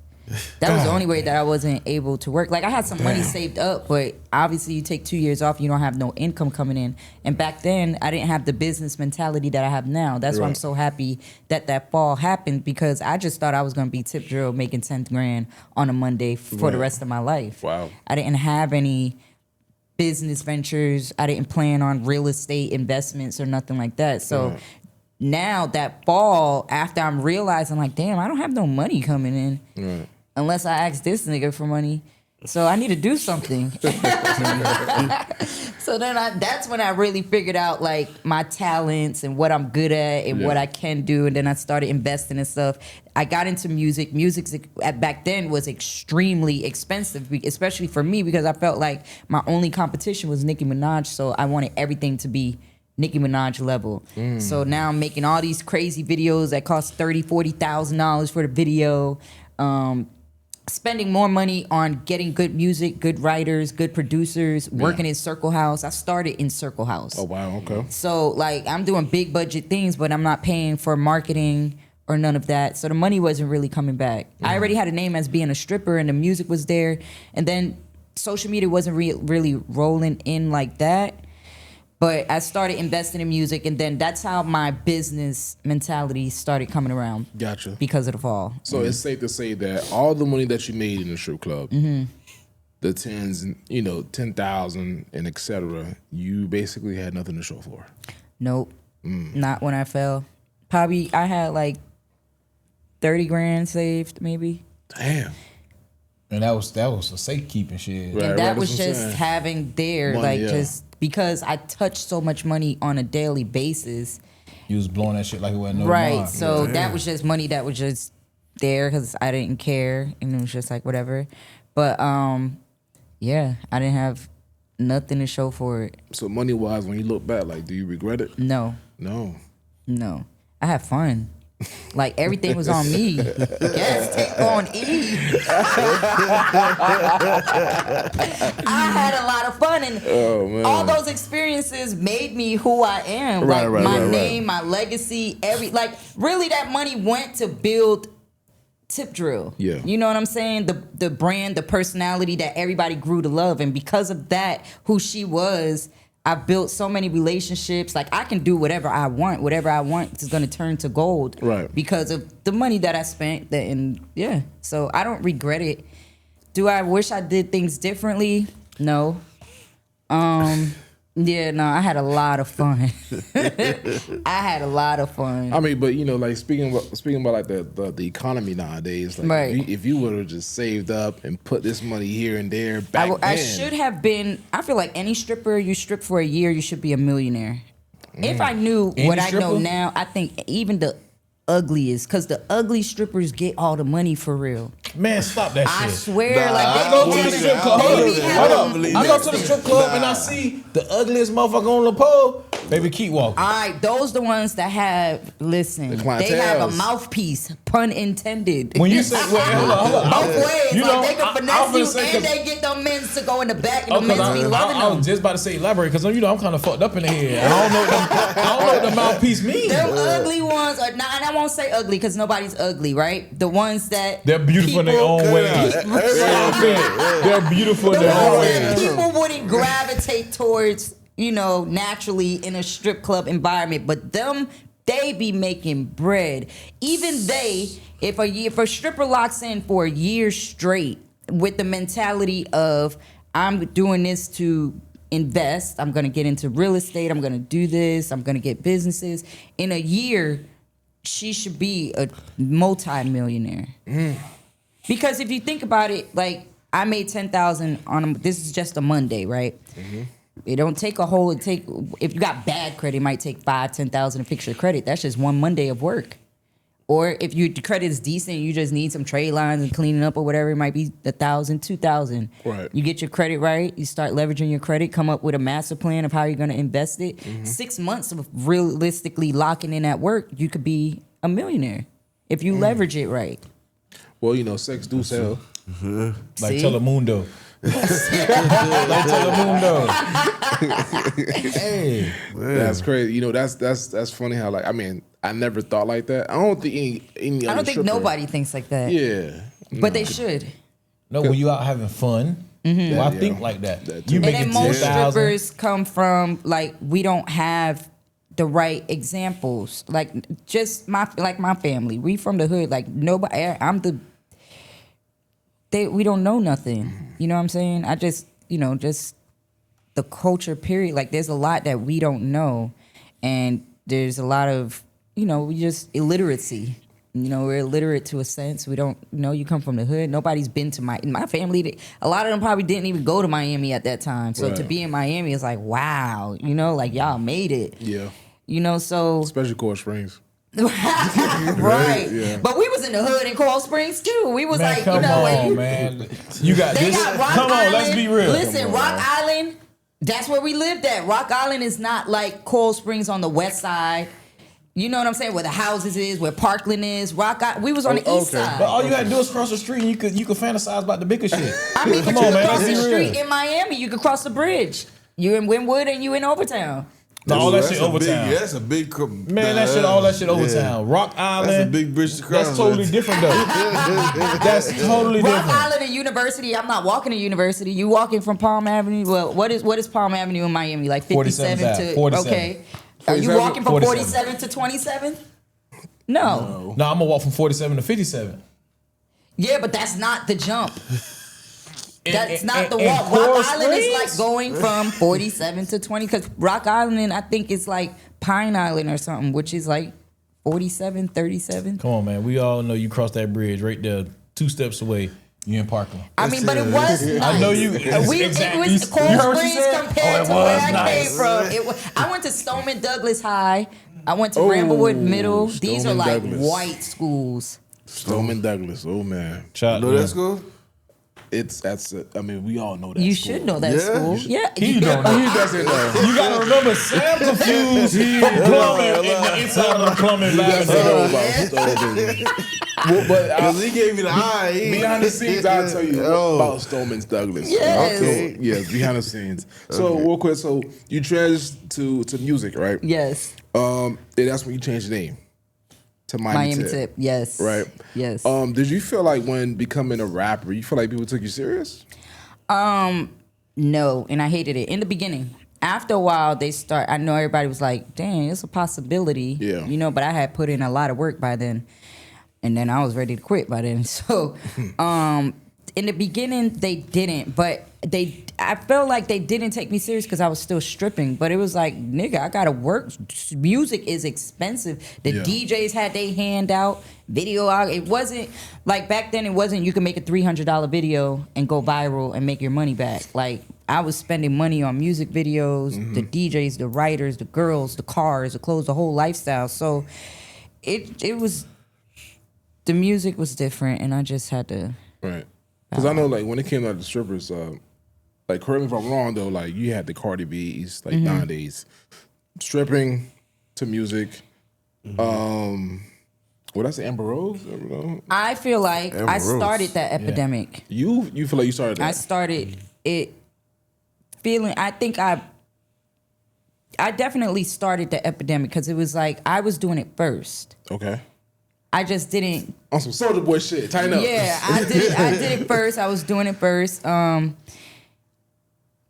That was the only way that I wasn't able to work. Like I had some money saved up, but obviously you take 2 years off, you don't have no income coming in. And back then, I didn't have the business mentality that I have now. That's why I'm so happy that fall happened because I just thought I was gonna be tip drill making 10 grand on a Monday for the rest of my life. Wow. I didn't have any business ventures. I didn't plan on real estate investments or nothing like that. So now that fall, after I'm realizing like, damn, I don't have no money coming in unless I ask this nigga for money. So I need to do something. So then that's when I really figured out like my talents and what I'm good at and what I can do. And then I started investing in stuff. I got into music. Music back then was extremely expensive, especially for me because I felt like my only competition was Nicki Minaj. So I wanted everything to be Nicki Minaj level. So now I'm making all these crazy videos that cost $30,000, $40,000 for the video. Spending more money on getting good music, good writers, good producers, working in Circle House. I started in Circle House. Oh wow, okay. So like I'm doing big budget things, but I'm not paying for marketing or none of that. So the money wasn't really coming back. I already had a name as being a stripper and the music was there. And then social media wasn't really rolling in like that. But I started investing in music, and then that's how my business mentality started coming around. Gotcha. Because of the fall. So it's safe to say that all the money that you made in the strip club, the tens, 10,000 and etc., you basically had nothing to show for. Nope. Not when I fell. Probably I had like 30 grand saved, maybe. Damn. And that was a safekeeping shit. Right, And that was that's what I'm just saying. having there, Money, just because I touched so much money on a daily basis. You was blowing that shit like it wasn't no Right. tomorrow. So that was just money that was just there because I didn't care. And it was just like whatever. But yeah, I didn't have nothing to show for it. So money wise, when you look back, like, do you regret it? No. No. I had fun. Like everything was on me. Yes, take on E. I had a lot of fun, and all those experiences made me who I am. Right, like right, my right, name, my legacy, really that money went to build Tip Drill. Yeah. You know what I'm saying? The brand, the personality that everybody grew to love. And because of that, who she was, I built so many relationships. Like, I can do whatever I want. Whatever I want is going to turn to gold. Right. Because of the money that I spent. So I don't regret it. Do I wish I did things differently? No. Yeah, no, I had a lot of fun. I had a lot of fun. I mean, but you know, like speaking about like the economy nowadays, like Right. if you would have just saved up and put this money here and there back then, I should have been. I feel like any stripper, you strip for a year, you should be a millionaire. If I knew Any what I know stripper? now, I think even the ugliest, because the ugly strippers get all the money for real. Man, stop that I shit. swear, Nah, like I I go to believe the that. strip club. I Hold believe up. that. Hold I up. believe I go that. to the strip club and I see the ugliest motherfucker on the pole. Baby, keep walking. All right, those the ones that have, listen, The they have a clientels. mouthpiece, pun intended. When you say, wait, hold on. Both ways, You know, like they can I finesse finna you say, and 'cause- they get them men to go in the back and Oh, the 'cause men be loving I them. was just about to say elaborate because you know I'm kind of fucked up in the head. I don't know what the mouthpiece means. Them ugly ones are not, and I won't say ugly because nobody's ugly, right? The ones that They're beautiful in their people- own way. Everybody- They're beautiful in The their own ones way. that people wouldn't gravitate towards, you know, naturally in a strip club environment, but them, they be making bread. Even they, if a stripper locks in for a year straight with the mentality of I'm doing this to invest, I'm gonna get into real estate, I'm gonna do this, I'm gonna get businesses. In a year, she should be a multi-millionaire. Because if you think about it, like I made 10,000 on this is just a Monday, right? It don't take a whole. If you got bad credit, it might take 5,000-10,000 to fix your credit. That's just one Monday of work. Or if your credit is decent, you just need some trade lines and cleaning up or whatever. It might be 1,000, 2,000. Right. You get your credit right. You start leveraging your credit. Come up with a master plan of how you're going to invest it. 6 months of realistically locking in at work, you could be a millionaire if you leverage it right. well, you know, sex do sell. Like See? Telemundo. Like Telemundo. Hey. That's crazy. You know, that's funny how like I mean I never thought like that. I don't think any I other don't think stripper- nobody thinks like that. Yeah. But they should. No, when you out having fun, well, I Yeah. think like that. That too. You And making And then most 10,000. strippers come from like we don't have the right examples. Like just my family. We from the hood. Like nobody. We don't know nothing. You know what I'm saying? I just just the culture period. Like there's a lot that we don't know, and there's a lot of we just illiteracy. We're illiterate to a sense. We don't know. You come from the hood. Nobody's been to my family. A lot of them probably didn't even go to Miami at that time. So to Right. be in Miami is like, wow, like y'all made it. Yeah. So Especially Coral Springs. right. Yeah. But we was in the hood in Coral Springs too. We was Man, like, come like, on, man. You got they this. got Rock Come on, Island. let's be real. Listen, Come on, Rock man. Island, that's where we lived at. Rock Island is not like Coral Springs on the west side. You know what I'm saying? Where the houses is, where Parkland is. We was on the east okay. side. But all you gotta do is cross the street and you could fantasize about the bigger shit. I mean, Come but you on, can man, cross let's the be street real. in Miami. You can cross the bridge. You in Wynwood and you in Overtown. No, all that That's shit a Overtown. Big, that's a big. Man, all that shit Overtown. Rock Island. That's a big bridge to cross. That's totally different though. That's totally Rock different. Island and University. I'm not walking to University. You walking from Palm Avenue. Well, what is Palm Avenue in Miami? Like 57 47th to 47. okay. Are you 47? walking from 47. 47 to 27? No. No, I'm gonna walk from 47 to 57. Yeah, but that's not the jump. That's In- not the in walk. Coral Rock Island is Springs? like going from 47 to 20 because Rock Island, I think, is like Pine Island or something, which is like 47, 37. Come on, man. We all know you cross that bridge right there, 2 steps away. You in Parkland. I mean, but it was nice. I know you. It was You Coral heard what you Springs said? compared Oh, it to where was I nice. came from. I went to Stoneman Douglas High. I went to Bramblewood Middle. These are Stoneman like Douglas. white schools. Stoneman Douglas. Oh man. Shout No, out that's to cool. I mean, we all know that. You school. should know that Yeah. school. Yeah. He don't know. He doesn't know. You gotta remember, Sam confused plumbing in the inside of the plumbing He doesn't lab. know about Stoneman. Well, but Cause he gave me the eye. behind the scenes, I'll tell you Oh. about Stoneman Douglas. Yes. Okay. Yes, behind the scenes. So real quick, so you transitioned to music, right? Yes. And that's when you changed your name. to Miami Miami Tip, yes. Right. Yes. Did you feel like when becoming a rapper, you feel like people took you serious? No, and I hated it in the beginning. After a while, I know everybody was like, dang, it's a possibility. Yeah. You know, but I had put in a lot of work by then. And then I was ready to quit by then. So, in the beginning, they didn't. But I felt like they didn't take me serious because I was still stripping. But it was like, nigga, I got to work. Music is expensive. The DJs had their hand out. Video out. It wasn't, like back then, it wasn't you can make a $300 video and go viral and make your money back. Like, I was spending money on music videos, the DJs, the writers, the girls, the cars, the clothes, the whole lifestyle. So, it was... The music was different, and I just had to... Right. Because I know, like, when it came out to strippers, like, correct me if I'm wrong, though, like, you had the Cardi B's, like, nowadays. Stripping to music. What I say, Amber Rose? I feel like Amber I Rose. started that epidemic. You feel like you started that? I started it feeling... I think I definitely started the epidemic because it was like I was doing it first. Okay. I just didn't... On some Soulja Boy shit. Tighten up. Yeah, I did it first. I was doing it first. Now,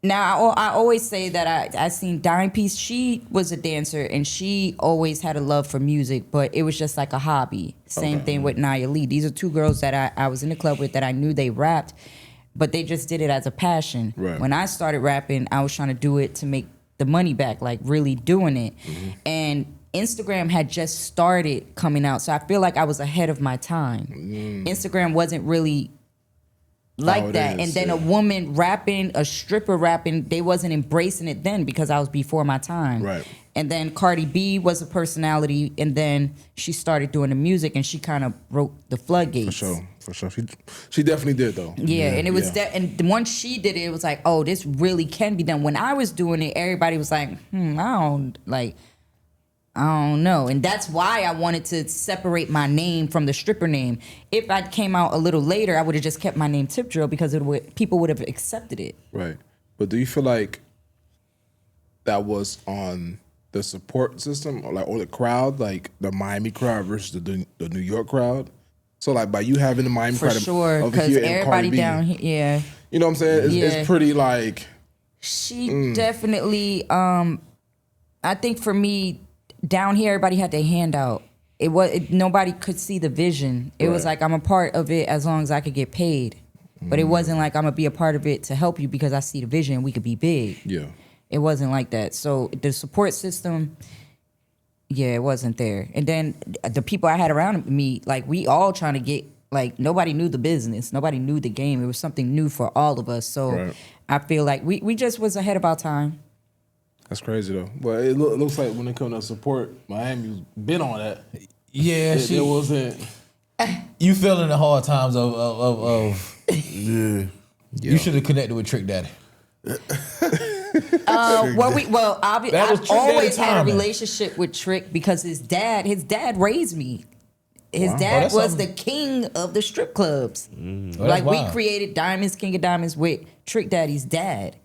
I always say that I seen Dime Piece. She was a dancer, and she always had a love for music, but it was just like a hobby. Same thing with Nia Lee. These are two girls that I was in the club with that I knew they rapped, but they just did it as a passion. Right. When I started rapping, I was trying to do it to make the money back, like really doing it. And Instagram had just started coming out, so I feel like I was ahead of my time. Instagram wasn't really like that. And then a woman rapping, a stripper rapping, they wasn't embracing it then because I was before my time. Right. And then Cardi B was a personality, and then she started doing the music, and she kind of broke the floodgates. For sure. She definitely did, though. Yeah, and it was and once she did it, it was like, oh, this really can be done. When I was doing it, everybody was like, I don't know. And that's why I wanted to separate my name from the stripper name. If I came out a little later, I would have just kept my name Tip Drill because people would have accepted it. Right. But do you feel like that was on the support system or the crowd, like the Miami crowd versus the New York crowd? So like by you having the Miami For crowd sure, over because here and everybody Cardi B, down here, yeah. you know what I'm saying? It's Yeah. pretty like... She definitely, I think for me, down here, everybody had their hand out. Nobody could see the vision. It was like, I'm a part of it as long as I could get paid. But it wasn't like I'm going to be a part of it to help you because I see the vision and we could be big. Yeah. It wasn't like that. So the support system, yeah, it wasn't there. And then the people I had around me, like we all trying to get, like nobody knew the business. Nobody knew the game. It was something new for all of us. So I feel like we just was ahead of our time. That's crazy, though. But it looks like when it comes to support, Miami's been on that. Yeah, It wasn't... You feeling the hard times of Yeah. You should have connected with Trick Daddy. I've was Trick always Daddy had a timing. relationship with Trick because his dad raised me. His Oh, dad that's was something. the king of the strip clubs. Oh, that's Like we wild. created Diamonds, King of Diamonds with Trick Daddy's dad.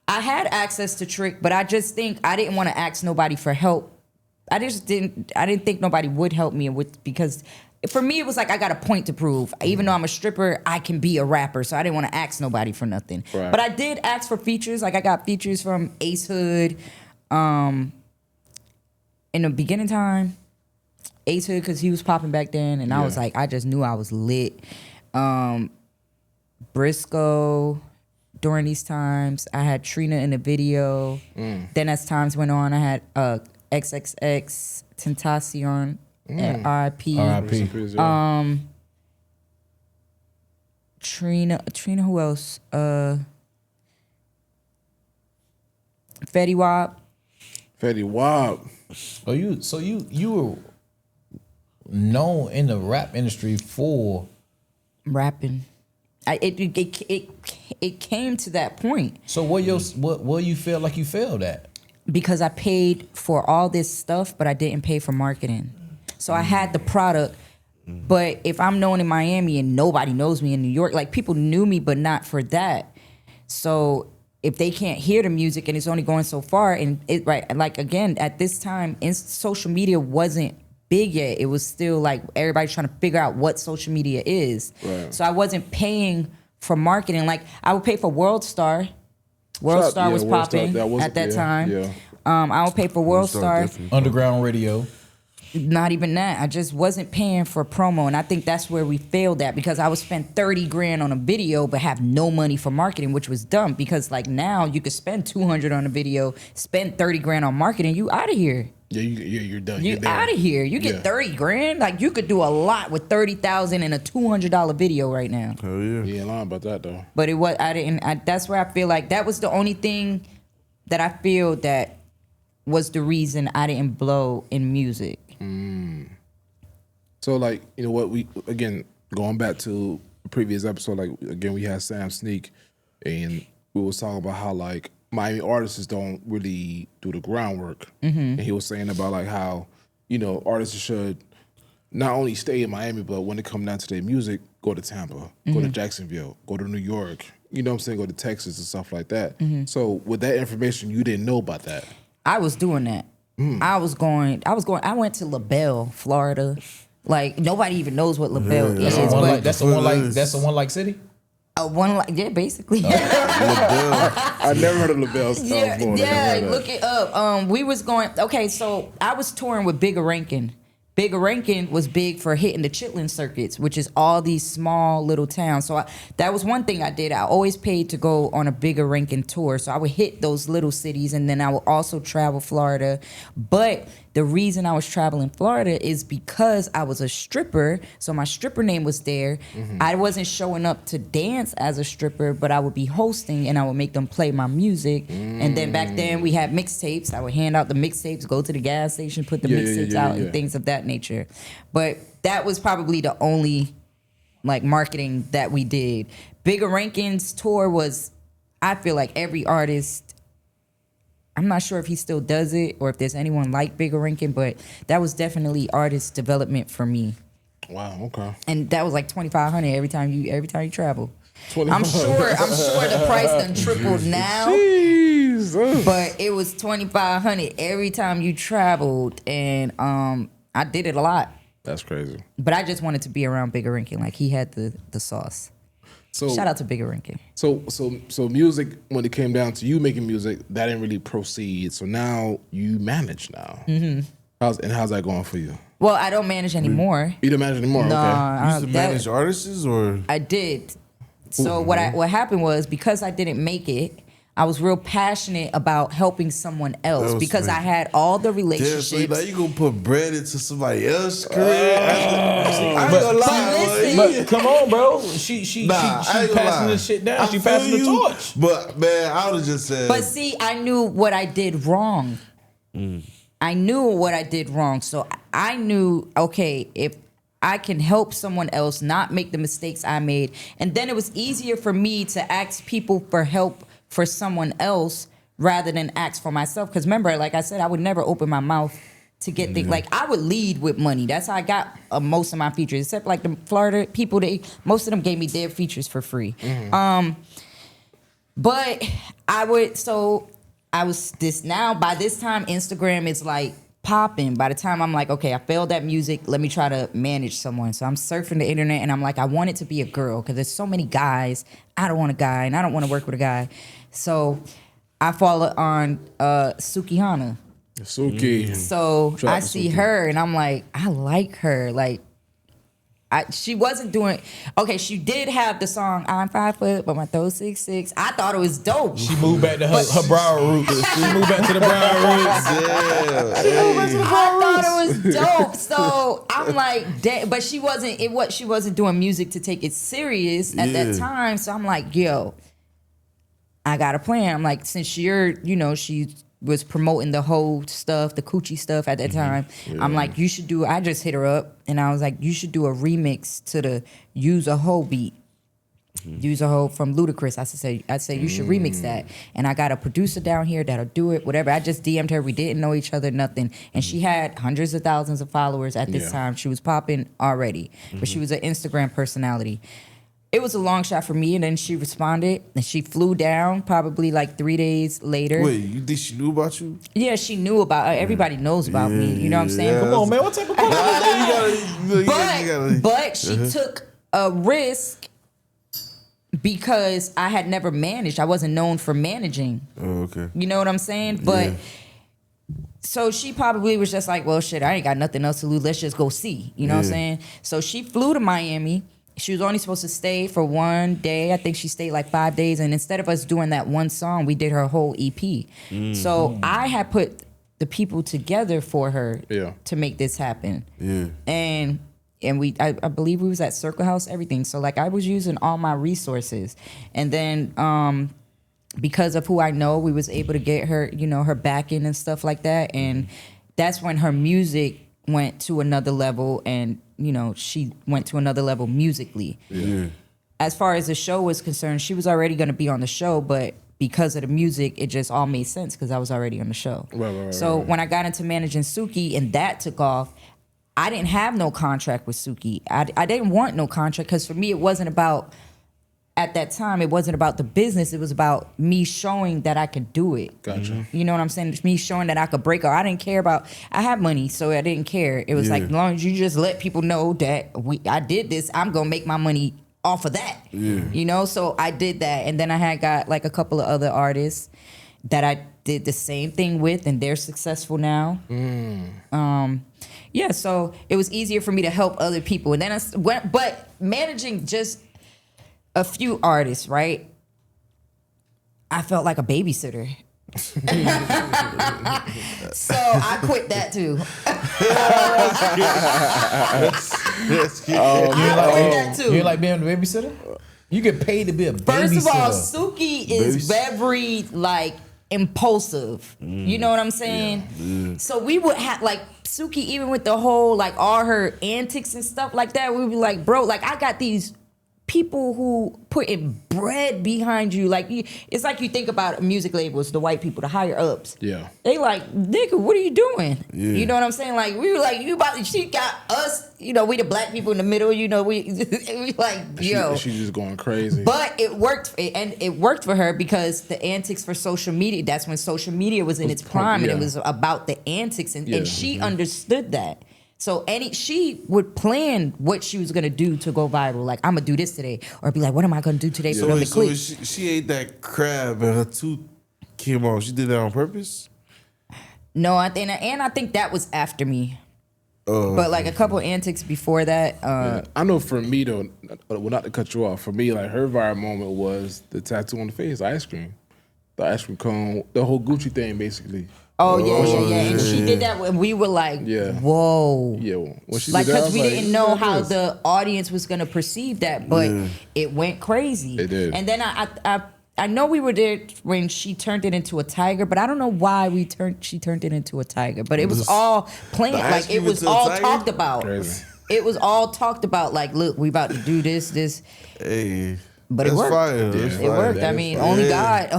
I had access to Trick, but I just think I didn't want to ask nobody for help. I didn't think nobody would help me because for me it was like I got a point to prove. Even though I'm a stripper, I can be a rapper, so I didn't want to ask nobody for nothing. Right. But I did ask for features. Like I got features from Ace Hood. In the beginning time, Ace Hood because he was popping back then, and I was like, I just knew I was lit. Briscoe. During these times, I had Trina in the video. Then as times went on, I had XXX Tentacion and RIP. R.I.P. Trina, who else? Fetty Wap. Fetty Wap. So you were known in the rap industry for Rapping. It came to that point. So what you feel like you failed at? Because I paid for all this stuff, but I didn't pay for marketing. So I had the product, but if I'm known in Miami and nobody knows me in New York, like people knew me, but not for that. So if they can't hear the music and it's only going so far, and like again, at this time, social media wasn't big yet. It was still like everybody trying to figure out what social media is. Right. So I wasn't paying for marketing. Like I would pay for World Star. World Star was World Star, popping at that time. Yeah. I would pay for World Star. Definitely. Underground radio. Not even that. I just wasn't paying for promo. And I think that's where we failed at, because I would spend 30 grand on a video but have no money for marketing, which was dumb, because like now you could spend 200 on a video, spend 30 grand on marketing, you out of here. Yeah, you're done. You out of here. You get 30 grand. Like you could do a lot with 30,000 in a $200 video right now. Hell yeah. You ain't lying about that though. But it was, that's where I feel like that was the only thing that I feel that was the reason I didn't blow in music. So like, you know what, we again going back to the previous episode, like again we had Sam Sneak, and we was talking about how like Miami artists don't really do the groundwork, and he was saying about like how, you know, artists should not only stay in Miami, but when it comes down to their music, go to Tampa, go to Jacksonville, go to New York, you know what I'm saying, go to Texas and stuff like that. So with that information, you didn't know about that. I was doing that. I went to LaBelle, Florida. Like nobody even knows what LaBelle is. That's the one like city. Basically. I never heard of LaBelle. Look it up. We was going. Okay, so I was touring with Bigger Rankin. Bigger Rankin was big for hitting the chitlin circuits, which is all these small little towns. So that was one thing I did. I always paid to go on a Bigger Rankin tour. So I would hit those little cities, and then I would also travel Florida. But the reason I was traveling Florida is because I was a stripper. So my stripper name was there. I wasn't showing up to dance as a stripper, but I would be hosting, and I would make them play my music. And then back then we had mixtapes. I would hand out the mixtapes, go to the gas station, put the mixtapes out, and things of that nature. But that was probably the only like marketing that we did. Bigger Rankin's tour was, I feel like every artist, I'm not sure if he still does it or if there's anyone like Bigger Rankin, but that was definitely artist development for me. Wow, okay. And that was like $2,500 every time you travel. I'm sure the price done tripled now. Jeez. But it was $2,500 every time you traveled, and I did it a lot. That's crazy. But I just wanted to be around Bigger Rankin. Like he had the sauce. So shout out to Bigger Rankin. So music, when it came down to you making music, that didn't really proceed. So now you manage now. How's that going for you? Well, I don't manage anymore. You don't manage anymore? No, Okay. You used to manage artists, or I did. So what happened was, because I didn't make it, I was real passionate about helping someone else, because I had all the relationships. so now you gonna put bread into somebody else's career? I ain't gonna lie, But come on, bro. She passing this shit down. She passing the torch. But man, I would have just said. But see, I knew what I did wrong. I knew what I did wrong. So I knew, okay, if I can help someone else not make the mistakes I made. And then it was easier for me to ask people for help for someone else rather than ask for myself. Because remember, like I said, I would never open my mouth to get things. Like I would lead with money. That's how I got most of my features. Except like the Florida people, most of them gave me their features for free. But I was this now. By this time, Instagram is like popping. By the time I'm like, okay, I failed at music. Let me try to manage someone. So I'm surfing the internet, and I'm like, I want it to be a girl, because there's so many guys. I don't want a guy, and I don't want to work with a guy. So I follow on Sukihana. Suki. So Shout out I to see Suki. her, and I'm like, I like her. Like, she wasn't doing. Okay, she did have the song "I'm 5 foot, but my throat's 6'6". I thought it was dope. She moved back to her Broward roots. She moved back to the Broward roots. I thought it was dope. So I'm like, but she wasn't doing music to take it serious at that time. So I'm like, yo, I got a plan. I'm like, since she was promoting the whole stuff, the coochie stuff at that time. I'm like, I just hit her up, and I was like, you should do a remix to the Use a Hoe beat. Use a Hoe from Ludacris. I'd say you should remix that. And I got a producer down here that'll do it, whatever. I just DM'd her. We didn't know each other, nothing. And she had hundreds of thousands of followers at this time. She was popping already, but she was an Instagram personality. it was a long shot for me, and then she responded, and she flew down probably like 3 days later. Wait, you think she knew about you? Yeah, she knew about. Everybody knows about me. You know what I'm saying? Come on, man. What type of question? But she took a risk because I had never managed. I wasn't known for managing. Oh, okay. You know what I'm saying? But so she probably was just like, well, shit, I ain't got nothing else to lose. Let's just go see. You know what I'm saying? So she flew to Miami. She was only supposed to stay for 1 day. I think she stayed like 5 days. And instead of us doing that one song, we did her whole EP. So I had put the people together for her to make this happen. Yeah. And I believe we was at Circle House, everything. So like I was using all my resources. And then because of who I know, we was able to get her, you know, her backing and stuff like that. And that's when her music went to another level, and you know, she went to another level musically. Yeah. As far as the show was concerned, she was already going to be on the show, but because of the music, it just all made sense because I was already on the show. So when I got into managing Suki and that took off, I didn't have no contract with Suki. I didn't want no contract because for me, it wasn't about, at that time, it wasn't about the business. It was about me showing that I could do it. Gotcha. You know what I'm saying? It's me showing that I could break her. I didn't care about, I had money, so I didn't care. It was like, as long as you just let people know that I did this, I'm going to make my money off of that. You know? So I did that. And then I had got like a couple of other artists that I did the same thing with, and they're successful now. Yeah, so it was easier for me to help other people. And then but managing just a few artists, right? I felt like a babysitter. So I quit that too. That's cute. I quit that too. You ain't like being a babysitter? You get paid to be a babysitter. First of all, Suki is very like impulsive. You know what I'm saying? So we would have like Suki, even with the whole like all her antics and stuff like that, we would be like, bro, like I got these people who putting bread behind you. Like it's like you think about music labels, the white people, the higher ups. Yeah. They like, nigga, what are you doing? Yeah. You know what I'm saying? Like we were like, she got us, you know, we the black people in the middle, you know, we like, yo. She's just going crazy. But it worked, and it worked for her because the antics for social media, that's when social media was in its prime, and it was about the antics, and she understood that. So she would plan what she was gonna do to go viral. Like, I'm gonna do this today, or be like, what am I gonna do today for them to click? She ate that crab and her tooth came off. She did that on purpose? No, I think that was after me. Oh, But like a couple antics before that. I know for me though, well, not to cut you off, for me, like her viral moment was the tattoo on the face, ice cream. The ice cream cone, the whole Gucci thing basically. Oh yeah. And she did that when we were like, whoa. Yeah, when she Like, did that, because we like, didn't know what how is this? the audience was gonna perceive that, but it went crazy. It did. And then I know we were there when she turned it into a tiger, but I don't know why she turned it into a tiger. But it was all planned, like it was all talked about. Crazy. It was all talked about. Like, look, we about to do this. Hey. But it worked. Fire. It worked. I mean, only God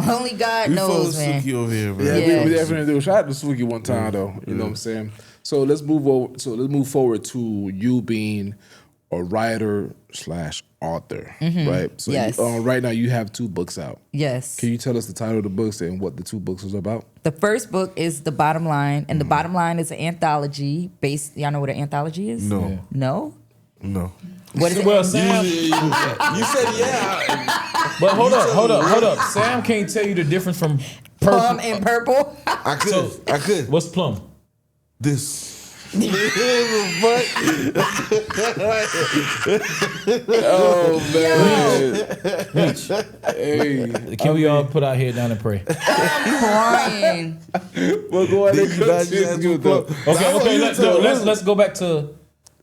knows, man. Suki over here, bro. Yeah, we definitely do. Shout out to Suki one time though. You know what I'm saying? So let's move over. So let's move forward to you being a writer/author, right? So Yes. right now you have 2 books out. Yes. Can you tell us the title of the books and what the 2 books is about? The first book is The Bottom Line, and The Bottom Line is an anthology based. Y'all know what an anthology is? No. No. No. What is it? Well, Sam, You said yeah. but hold up. Sam can't tell you the difference from Plum purple. and purple. I could. What's plum? This. Oh man! Hey, can we all put our head down and pray? I'm crying. Well, go ahead and continue though. Okay. Let's go back to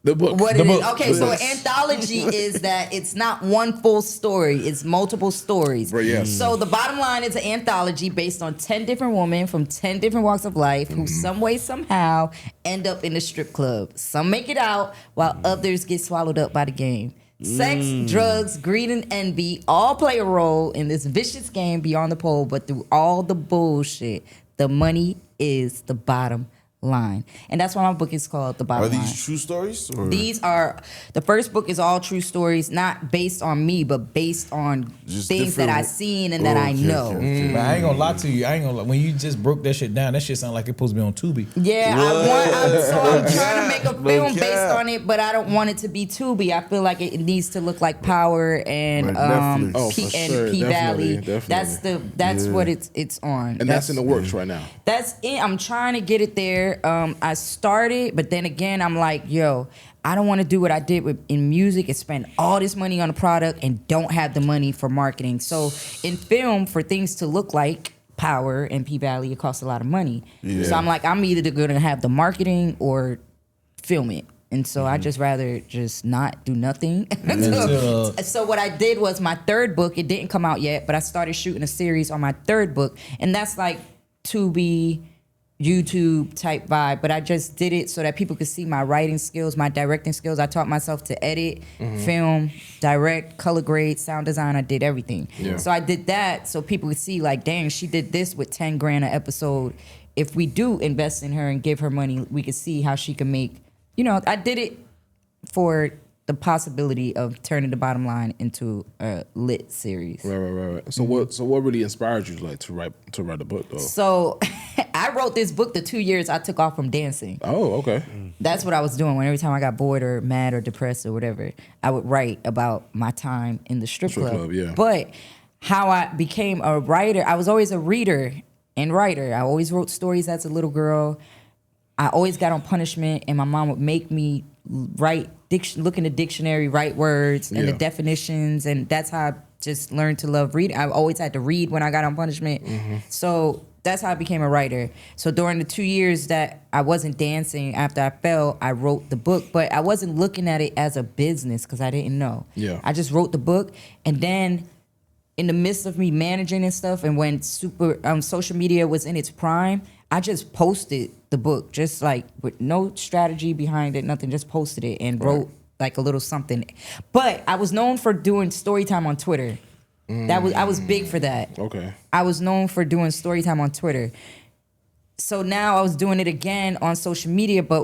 The book. What The it is? book. Okay, The so books. an anthology is that it's not one full story; it's multiple stories. Right, yes. So the bottom line is an anthology based on 10 different women from 10 different walks of life who, some way, somehow, end up in the strip club. Some make it out, while others get swallowed up by the game. Sex, drugs, greed, and envy all play a role in this vicious game beyond the pole. But through all the bullshit, the money is the bottom line. And that's why my book is called The Bottom Are Line. these true stories? Or These are, the first book is all true stories, not based on me, but based on Just things that different- I seen and that I know. But I ain't gonna lie to you. I ain't gonna lie. When you just broke that shit down, that shit sound like it supposed to be on Tubi. Yeah, I'm trying to make a film based on it, but I don't want it to be Tubi. I feel like it needs to look like Power and Like Netflix. Oh, for and sure. P Valley. Definitely. That's what it's on. And that's in the works right now. That's it. I'm trying to get it there. I started, but then again, I'm like, yo, I don't want to do what I did in music and spend all this money on a product and don't have the money for marketing. So in film, for things to look like Power and P Valley, it costs a lot of money. Yeah. So I'm like, I'm either going to have the marketing or film it. And so I just rather just not do nothing. So what I did was my third book, it didn't come out yet, but I started shooting a series on my third book. And that's like Tubi, YouTube type vibe, but I just did it so that people could see my writing skills, my directing skills. I taught myself to edit, film, direct, color grade, sound design. I did everything. Yeah. So I did that so people could see like, dang, she did this with 10 grand an episode. If we do invest in her and give her money, we could see how she can make, I did it for the possibility of turning The Bottom Line into a lit series. Right. So what really inspired you to write a book though? So I wrote this book the 2 years I took off from dancing. Oh, okay. That's what I was doing. When every time I got bored or mad or depressed or whatever, I would write about my time in the strip club. Yeah. But how I became a writer, I was always a reader and writer. I always wrote stories as a little girl. I always got on punishment, and my mom would make me write, look in the dictionary, write words and the definitions, and that's how I just learned to love reading. I always had to read when I got on punishment. So that's how I became a writer. So during the 2 years that I wasn't dancing after I fell, I wrote the book, but I wasn't looking at it as a business because I didn't know. Yeah. I just wrote the book, and then in the midst of me managing and stuff, and when social media was in its prime, I just posted the book, just like with no strategy behind it, nothing, just posted it and wrote like a little something. But I was known for doing story time on Twitter. I was big for that. Okay. I was known for doing story time on Twitter. So now I was doing it again on social media, on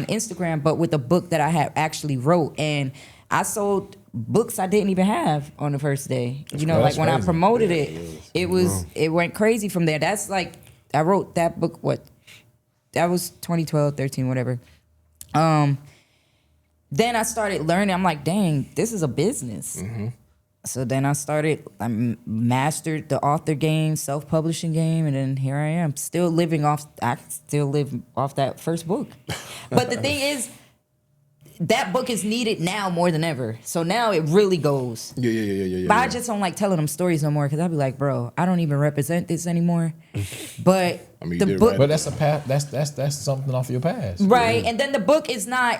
Instagram, but with a book that I had actually wrote. And I sold books I didn't even have on the first day. Like when I promoted it went crazy from there. That's like, I wrote that book, that was 2012, 13, whatever. Then I started learning. I'm like, dang, this is a business. So then I mastered the author game, self-publishing game, and then here I am, I still live off that first book. But the thing is, that book is needed now more than ever. So now it really goes. Yeah. But I just don't like telling them stories no more because I'll be like, bro, I don't even represent this anymore. But the book, but that's a path. That's something off your past, right? And then the book is not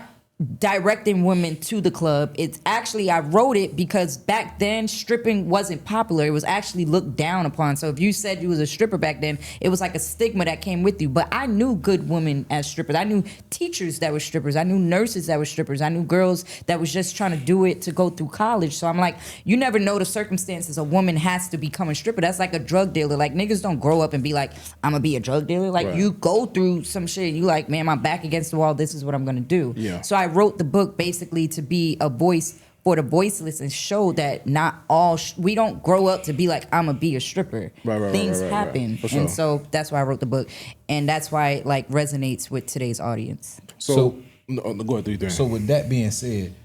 directing women to the club. It's actually, I wrote it because back then stripping wasn't popular. It was actually looked down upon. So if you said you was a stripper back then, it was like a stigma that came with you. But I knew good women as strippers. I knew teachers that were strippers. I knew nurses that were strippers. I knew girls that was just trying to do it to go through college. So I'm like, you never know the circumstances a woman has to become a stripper. That's like a drug dealer. Like niggas don't grow up and be like, I'm gonna be a drug dealer. Like you go through some shit. You like, man, my back against the wall. This is what I'm gonna do. Yeah. So I wrote the book basically to be a voice for the voiceless and show that not all we don't grow up to be like, I'm gonna be a stripper. Things happen. For sure. And so that's why I wrote the book, and that's why it like resonates with today's audience. So go ahead, 3 So with that being said,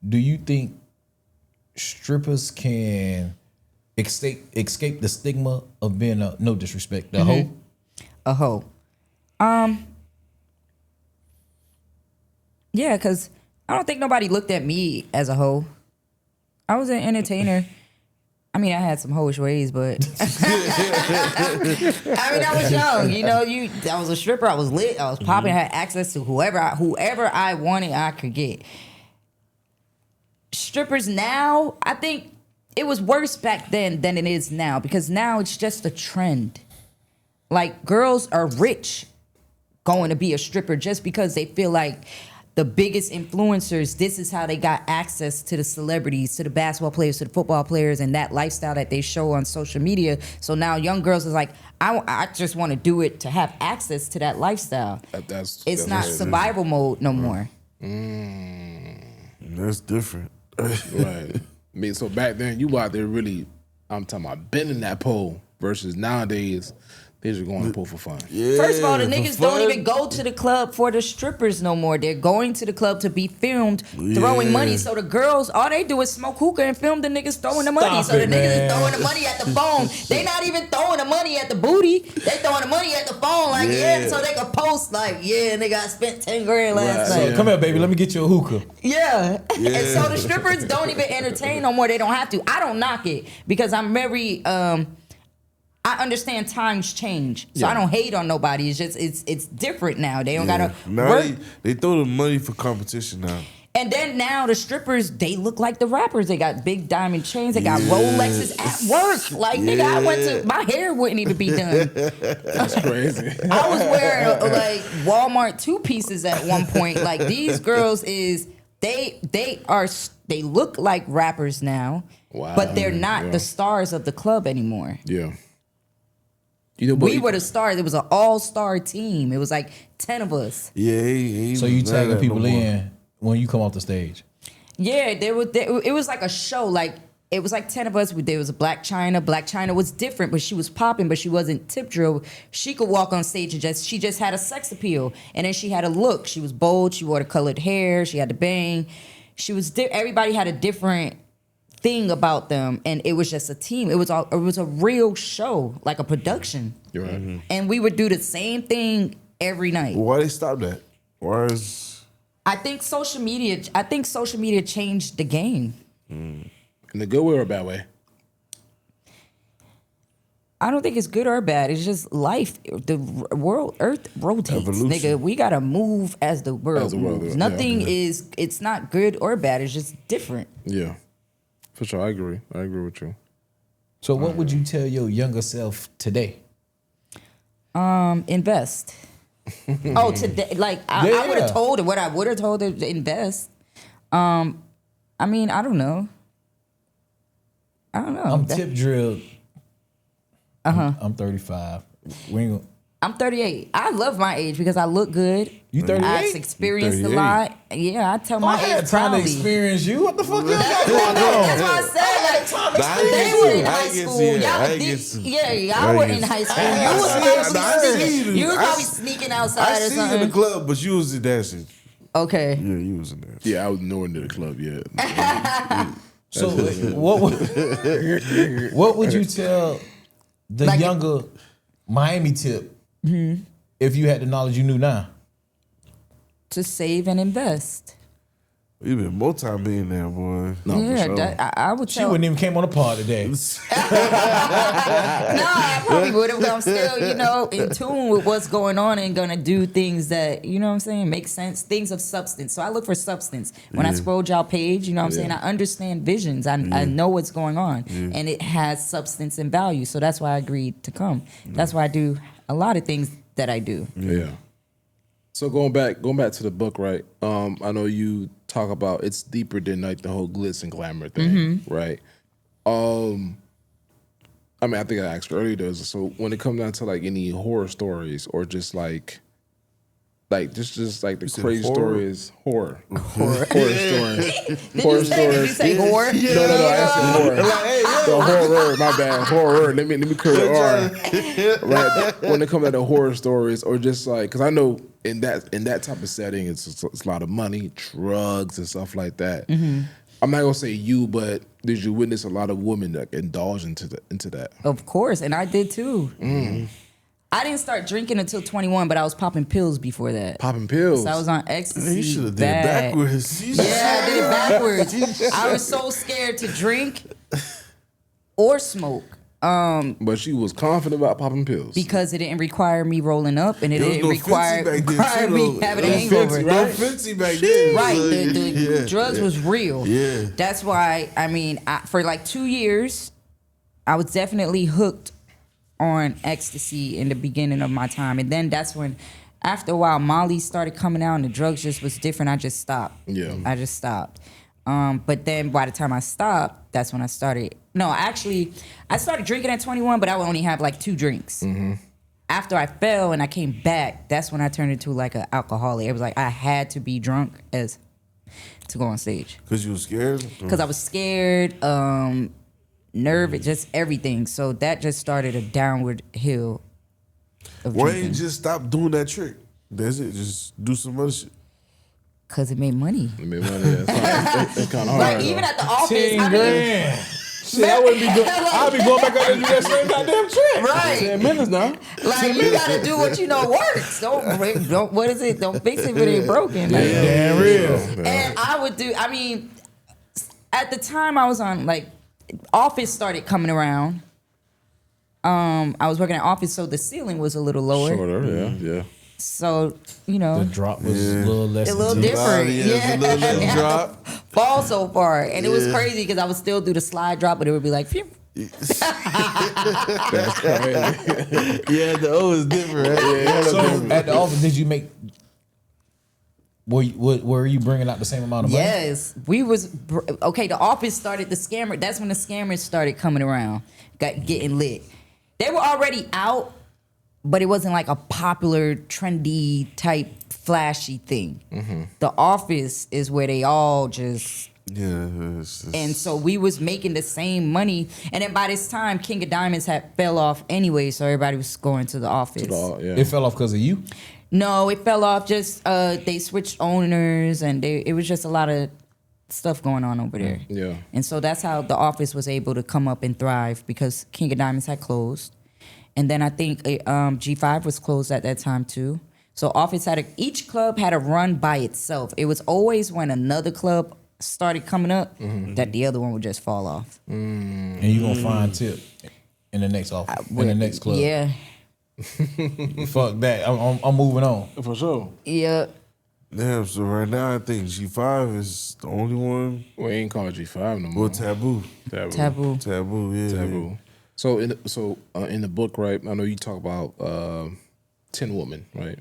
do you think strippers can escape the stigma of being a, no disrespect, a hoe? A hoe. Yeah, because I don't think nobody looked at me as a hoe. I was an entertainer. I mean, I had some hoish ways, but I was young. I was a stripper. I was lit. I was popping. I had access to whoever I wanted, I could get. Strippers now, I think it was worse back then than it is now because now it's just a trend. Like girls are rich going to be a stripper just because they feel like the biggest influencers, this is how they got access to the celebrities, to the basketball players, to the football players, and that lifestyle that they show on social media. So now young girls is like, I just want to do it to have access to that lifestyle. It's not survival mode no more. That's different. Right. I mean, so back then you out there really, I'm talking about bending that pole versus nowadays they just going to pull for fun. Yeah, First of all, the for niggas fun. don't even go to the club for the strippers no more. They're going to the club to be filmed throwing money. So the girls, all they do is smoke hookah and film the niggas throwing the money. Stop So it, the niggas man. is throwing the money at the phone. They not even throwing the money at the booty. They throwing the money at the phone. Like, Yeah. so they can post like, yeah, nigga, I spent 10 grand last Right. night. So come here, baby. Let me get you a hookah. Yeah. Yeah. And so the strippers don't even entertain no more. They don't have to. I don't knock it because I'm very I understand times change. So I don't hate on nobody. It's just it's different now. They don't gotta Now work. they throw the money for competition now. And then now the strippers, they look like the rappers. They got big diamond chains. They got Rolexes at work. Like, nigga, I went to, my hair wouldn't even be done. That's crazy. I was wearing like Walmart 2 pieces at one point. Like, these girls is, they look like rappers now, Wow. but they're not Yeah. the stars of the club anymore. Yeah. You know, We were the stars. It was an all-star team. It was like 10 of us. Yeah, he So you was not tagging that people no more. in when you come off the stage. Yeah, it was like a show. Like, it was like 10 of us. There was a Black China. Black China was different, but she was popping, but she wasn't tip drill. She could walk on stage and she just had a sex appeal. And then she had a look. She was bold. She wore the colored hair. She had the bang. She was, everybody had a different thing about them, and it was just a team. It was a real show, like a production. You're right. Mm-hmm. And we would do the same thing every night. Why they stop that? Why is I think social media changed the game. In a good way or a bad way? I don't think it's good or bad. It's just life. The world, Earth rotates, Evolution. nigga. We gotta move as the world moves. yeah. Nothing is. It's not good or bad. It's just different. Yeah. For sure. I agree with you. So what would you tell your younger self today? Invest. Oh, today, like I Yeah. would have told her what I would have told her to invest. I mean, I don't know. I'm tip drilled. I'm 35. We ain't gonna, I'm 38. I love my age because I look good. you 38? I've experienced a 38. lot. Yeah, I tell my I had age time to proudly. experience you. What the fuck you got That's going on? why I said, Nah, I like, they get were you. in I high get school. you. Y'all I did, get you. yeah, I y'all were get in you. high school. I You was see probably you. sneaking. You was I probably see- sneaking outside I or see you in the something. club, but you was the dancing. Okay. Yeah, you was in there. Yeah, I was nowhere near the club yet. So what would you tell the Like- younger Miami tip if you had the knowledge you knew now? To save and invest. You been multi-millionaire, boy. No, for Yeah, sure. I would She tell. wouldn't even came on the pod today. No, I probably would have, but I'm still, in tune with what's going on and gonna do things that, you know what I'm saying, make sense, things of substance. So I look for substance. When I scroll y'all page, you know what I'm saying, I understand visions. I know what's going on. And it has substance and value. So that's why I agreed to come. That's why I do a lot of things that I do. Yeah. So going back to the book, right? I know you talk about it's deeper than like the whole glitz and glamour thing, right? I mean, I think I asked earlier. So when it comes down to like any horror stories or just like just like the crazy horror? stories, horror stories, Did you say whore? No, I said horror. The horror, my bad. Horror. Let me curl the R. Right. When it comes to the horror stories, or just like, because I know in that type of setting, it's a lot of money, drugs, and stuff like that. I'm not gonna say you, but did you witness a lot of women that indulge into that? Of course, and I did too. I didn't start drinking until 21, but I was popping pills before that. Popping pills. So I was on ecstasy. You should have did it bad. backwards. Yeah, I did it backwards. I was so scared to drink or smoke But she was confident about popping pills. because it didn't require me rolling up and it There was didn't no require fancy back then, too, me though. having a It was hangover. fancy, no fancy back then. Right, so, the drugs was real. Yeah. That's why, I mean, for like 2 years, I was definitely hooked on ecstasy in the beginning of my time. And then that's when after a while, Molly started coming out and the drugs just was different. I just stopped. Yeah. I just stopped. But then by the time I stopped, that's when I started. No, actually, I started drinking at 21, but I would only have like 2 drinks. After I fell and I came back, that's when I turned into like an alcoholic. It was like I had to be drunk as to go on stage. Because you were scared? Because I was scared, nervous, just everything. So that just started a downward hill of Why drinking. ain't you just stop doing that trick? That's it. Just do some other shit. Because it made money. I mean, it's kind of hard. Like, even at the office, 10 I mean, grand. Shit, I wouldn't be good. I'll be going back out there and do that same goddamn trick. right. 10 minutes now. Like, you gotta do what you know works. Don't what is it? Don't fix it if it ain't broken. Like, Damn real. and I would do, I mean, at the time I was on, like, office started coming around. I was working at office, so the ceiling was a little lower. Shorter, yeah. So, you The know, drop was a little less. a little intense. different. Yeah, it's a little less drop. Fall so far. And it was crazy because I would still do the slide drop, but it would be like, phew. That's crazy. Yeah, the O is different, right? Yeah, So at the office, did you make? Were you bringing out the same amount of money? Yes, we was okay. The office started the scammer. That's when the scammers started coming around, getting lit. They were already out, but it wasn't like a popular, trendy type, flashy thing. The office is where they all just. Yeah. And so we was making the same money, and then by this time, King of Diamonds had fell off anyway, so everybody was going to the office. Yeah. It fell off because of you. No, it fell off. Just they switched owners, and it was just a lot of stuff going on over there. Yeah. And so that's how the office was able to come up and thrive because King of Diamonds had closed, and then I think G5 was closed at that time too. So office each club had a run by itself. It was always when another club started coming up that the other one would just fall off. And you gonna find Tip in the next office, in the next club. Yeah, Fuck that. I'm moving on. For sure. yeah. Damn, so right now I think G5 is the only one. We ain't called G5 no more. Well, Taboo. Taboo. Taboo, yeah. Taboo. So in the book, right? I know you talk about 10 women, right?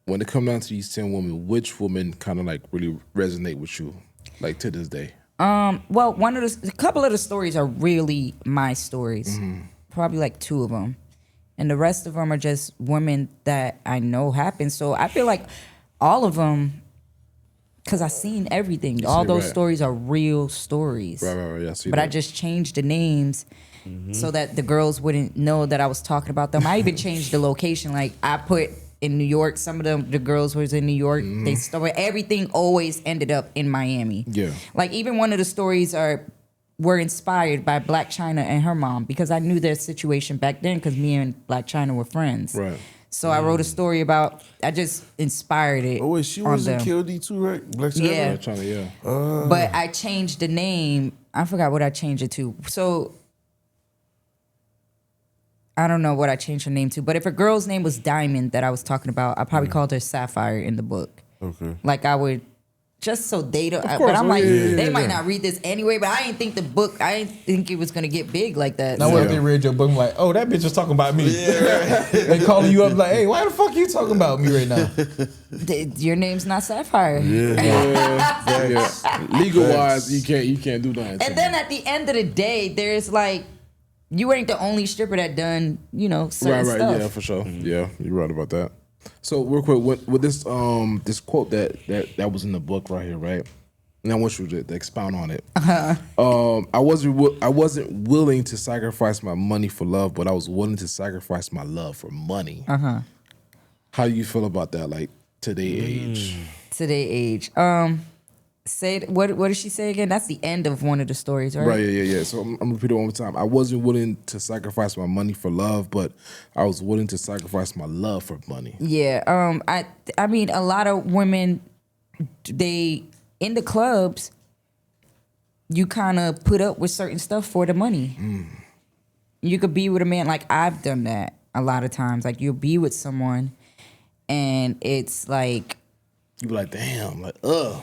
When it comes down to these 10 women, which women kind of like really resonate with you, like to this day? Well, a couple of the stories are really my stories. Probably like 2 of them. And the rest of them are just women that I know happened. So I feel like all of them, because I've seen everything. All those stories are real stories. Right. Yeah, I see But that. I just changed the names so that the girls wouldn't know that I was talking about them. I even changed the location. Like I put in New York, some of the girls was in New York. They started, everything always ended up in Miami. Yeah. Like even one of the stories were inspired by Black China and her mom because I knew their situation back then because me and Black China were friends. Right. So I wrote a story about, I just inspired it. Oh, wait, she on was in them. KOD too, right? Black China? Yeah. I'm trying to, yeah. But I changed the name. I forgot what I changed it to. So I don't know what I changed her name to. But if a girl's name was Diamond that I was talking about, I probably called her Sapphire in the book. Okay. Like I would, just so they don't. course, But I'm like, yeah. they might not read this anyway. But I didn't think I didn't think it was gonna get big like that. Now, what if they read your book and like, oh, that bitch is talking about me? They calling you up like, hey, why the fuck you talking about me right now? Your name's not Sapphire. Yeah. Legal wise, you can't do that. And then at the end of the day, there's like, you ain't the only stripper that done, certain right, stuff. yeah, for sure. Yeah, you're right about that. So real quick, with this this quote that was in the book right here, right? And I want you to expound on it. I wasn't willing to sacrifice my money for love, but I was willing to sacrifice my love for money. How do you feel about that? Like today age. Today age. Say what did she say again? That's the end of one of the stories, right? Right, yeah. So I'm gonna repeat it one more time. I wasn't willing to sacrifice my money for love, but I was willing to sacrifice my love for money. Yeah. I mean, a lot of women, they in the clubs, you kind of put up with certain stuff for the money. You could be with a man, like I've done that a lot of times. Like you'll be with someone, and it's like You be like, damn, like, ugh.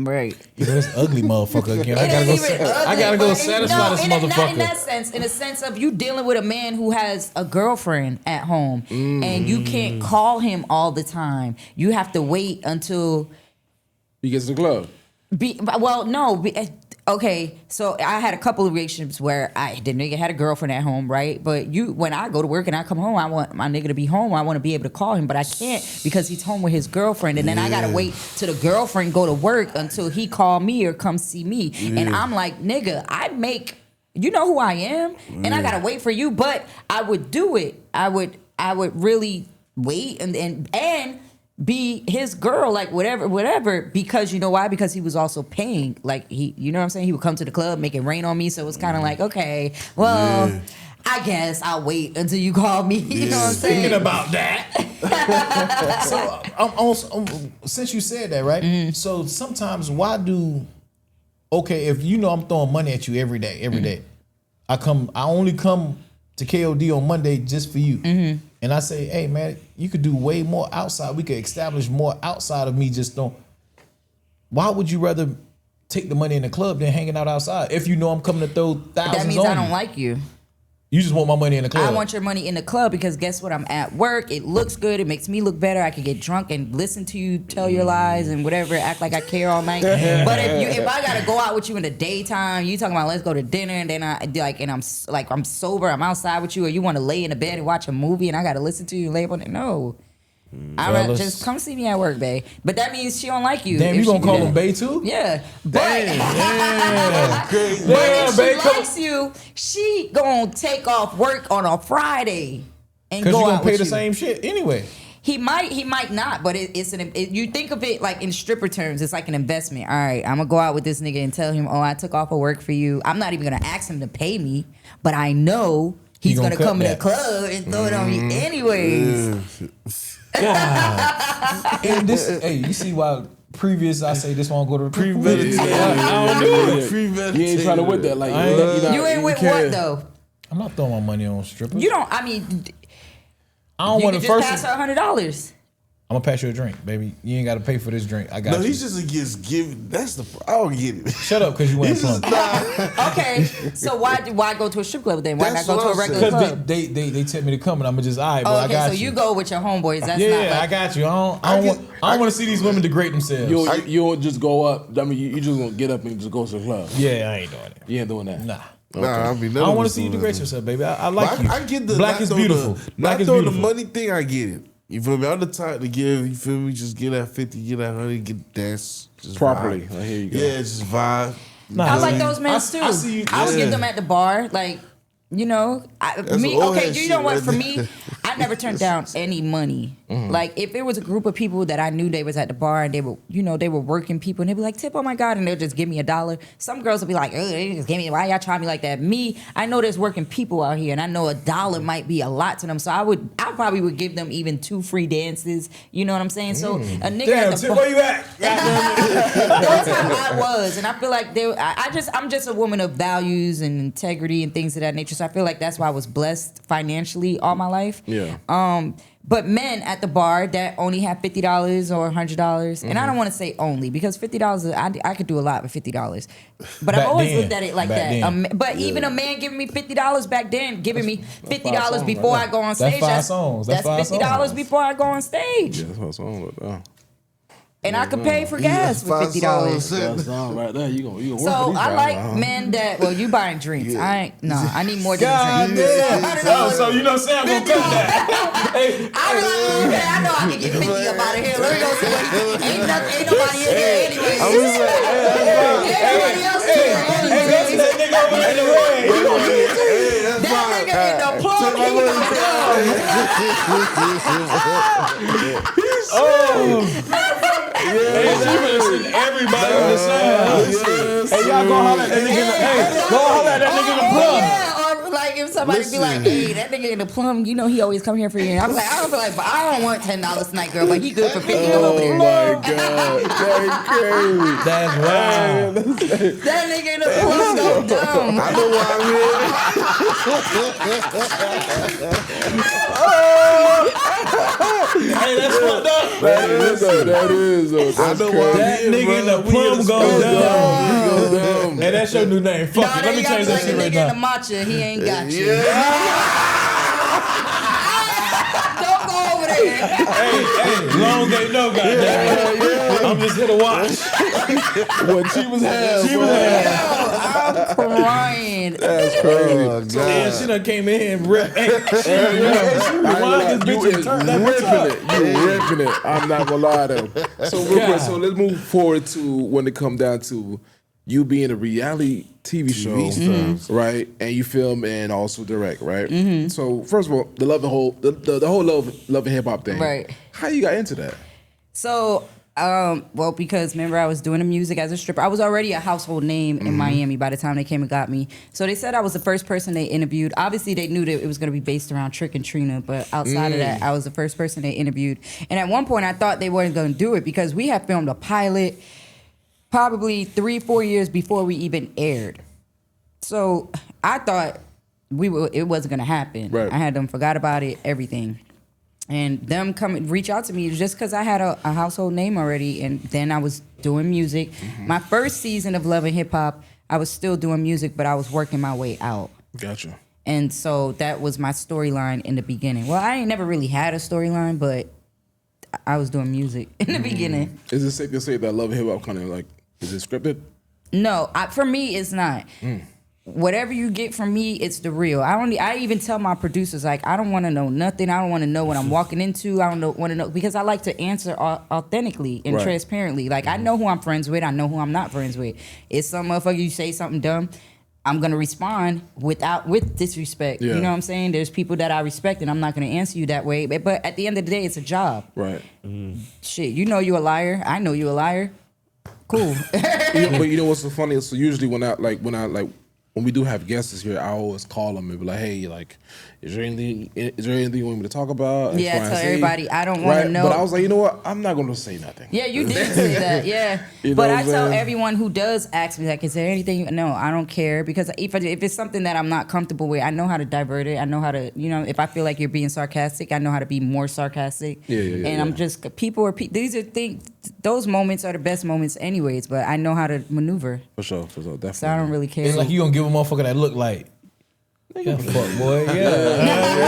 Right. This ugly motherfucker again. I gotta go satisfy this motherfucker. Not in that sense. In the sense of you dealing with a man who has a girlfriend at home, and you can't call him all the time. You have to wait until he gets to the club. Okay, so I had a couple of relationships where the nigga had a girlfriend at home, right? But when I go to work and I come home, I want my nigga to be home. I want to be able to call him, but I can't because he's home with his girlfriend, and then I gotta wait till the girlfriend go to work until he call me or come see me, and I'm like, nigga, you know who I am, and I gotta wait for you, but I would do it. I would really wait and be his girl, like whatever, because you know why? Because he was also paying, like you know what I'm saying? He would come to the club, make it rain on me, so it was kind of like, okay, well, I guess I'll wait until you call me. You know what I'm saying? Thinking about that. So, since you said that, right? So sometimes if you know I'm throwing money at you every day, I only come to KOD on Monday just for you. And I say, hey man, you could do way more outside. We could establish more outside of me just don't. Why would you rather take the money in the club than hanging out outside if you know I'm coming to throw thousands that means on I don't you? like you. You just want my money in the club. I want your money in the club because guess what? I'm at work. It looks good. It makes me look better. I can get drunk and listen to you tell your lies and whatever, act like I care all night. But if I gotta go out with you in the daytime, you talking about let's go to dinner, and then I'm sober, I'm outside with you, or you want to lay in the bed and watch a movie, and I gotta listen to you lay up on it. No. I'm just come see me at work, babe. But that means she don't like you. Damn, you gonna call him bae too? Yeah. But, Damn. But if she likes you, she gonna take off work on a Friday and go out with you. Because you gonna pay the same shit anyway. He might not, but you think of it like in stripper terms, it's like an investment. All right, I'm gonna go out with this nigga and tell him, oh, I took off of work for you. I'm not even gonna ask him to pay me, but I know he's gonna come in the club and throw it on me anyways. And you see why I say this won't go to the Premeditated. I don't do it. Premeditated. You ain't trying to with that. Like you ain't with what though? I'm not throwing my money on strippers. You don't. I mean, I don't want to first pass her $100. I'm gonna pass you a drink, baby. You ain't gotta pay for this drink. I got you. No, he's just against giving. That's I don't get it. Shut up, because you went plump. Okay, so why go to a strip club then? Why not go to a regular club? Because they tell me to come, and I'm just all right, but I got you. So you go with your homeboys. That's not like, I got you. I don't want to see these women degrade themselves. You don't just go up. I mean, you just gonna get up and just go to the club. Yeah, I ain't doing it. You ain't doing that. Nah. Okay. Nah, I don't want to see you degrade yourself, baby. I like you. I get the black is beautiful. Black is beautiful. The money thing, I get it. You feel me? I'm the type to give. You feel me? Just get that 50, get that 100, get dance just properly. Vibe. I hear you go. Yeah, just vibe. I like those men too. I see you. I would get them at the bar, like. You know, you know what? For me, I never turned down any money. Like if it was a group of people that I knew they was at the bar and they were working people and they'd be like, tip, oh my God, and they'll just give me $1. Some girls will be like, oh, they just gave me, why y'all try me like that? Me, I know there's working people out here and I know $1 might be a lot to them. So I probably would give them even 2 free dances. You know what I'm saying? So a nigga damn, at the Tip, bar, where you at? that's how I was. And I feel like I'm just a woman of values and integrity and things of that nature. So I feel like that's why I was blessed financially all my life. Yeah. But men at the bar that only have $50 or $100, and I don't want to say only because $50, I could do a lot with $50. But I've always looked at it like that. But even a man giving me $50 back then, giving me $50 before I go on stage. That's 5 songs. That's $50 before I go on stage. Yeah, that's what song like And I could pay for gas with $50. That's all right there. You gonna work. So I like men that. Well, you buying drinks? I need more than drinks. So you know Sam gonna cut that. I know I can get 50 up out of here. Let me go see what. Ain't nobody in here anyway. Everybody else here. That's that nigga over in the red. That nigga in the plug. Everybody on the side. Hey, y'all go holler at that nigga. Go holler at that nigga in the plug. Yeah, or like if somebody be like, hey, that nigga in the plum, you know he always come here for you. And I'm like, I don't feel like, but I don't want $10 tonight, girl, but he good for 50 over there. Oh my God, that's crazy. That's wild. That nigga in the plum go dumb. I know why I'm here. Hey, that's fucked up. That is though. I know why That I'm here, nigga in bro. the We plum the go spot. down. He goes down. Hey, that's your new name. Fuck it. Let me change that shit right nigga in the now. matcha. He ain't got you. Yeah. Don't go over there. Hey, long day, no goddamn. I'm just here to watch. When she was half, She was bro. I'm crying. That's crazy. Oh, God. Yeah, she done came in here and ripped. Hey, rewind this You bitch is and turn that bitch up. ripping it. You ripping it. I'm not gonna lie though. So real quick, so let's move forward to when it come down to you being a reality TV show, stars. right? And you film and also direct, right? So first of all, the whole love and hip hop thing. Right. How you got into that? So, well, because remember I was doing the music as a stripper. I was already a household name in Miami by the time they came and got me. So they said I was the first person they interviewed. Obviously, they knew that it was going to be based around Trick and Trina, but outside of that, I was the first person they interviewed. And at one point, I thought they weren't going to do it because we had filmed a pilot probably 3-4 years before we even aired. So I thought it wasn't going to happen. Right. I had them forgot about it, everything. And them reach out to me just because I had a household name already, and then I was doing music. My first season of Love and Hip Hop, I was still doing music, but I was working my way out. Gotcha. And so that was my storyline in the beginning. Well, I ain't never really had a storyline, but I was doing music in the beginning. Is it safe to say that love and hip hop kind of like is it scripted? No, for me, it's not. Whatever you get from me, it's the real. I even tell my producers, like, I don't want to know nothing. I don't want to know what I'm walking into. I don't want to know, because I like to answer authentically and Right. transparently. Like, I know who I'm friends with. I know who I'm not friends with. If some motherfucker, you say something dumb, I'm going to respond with disrespect. Yeah. You know what I'm saying? There's people that I respect, and I'm not going to answer you that way. But at the end of the day, it's a job. Right. Shit, you know you a liar. I know you a liar. Cool. But you know what's so funny? So usually when we do have guests here, I always call them and be like, "Hey, like, is there anything you want me to talk about?" Yeah, X, Y, and tell Z? everybody, I don't wanna know. But I was like, you know what? I'm not gonna say nothing. Yeah, you did say that. Yeah, You know but what I I'm tell saying? everyone who does ask me, like, is there anything? No, I don't care, because if it's something that I'm not comfortable with, I know how to divert it. I know how to, if I feel like you're being sarcastic, I know how to be more sarcastic. Yeah, And I'm just these are things. Those moments are the best moments, anyways. But I know how to maneuver, For sure, definitely. so I don't really care. It's like you gonna give a motherfucker that look like, yeah, fuck boy,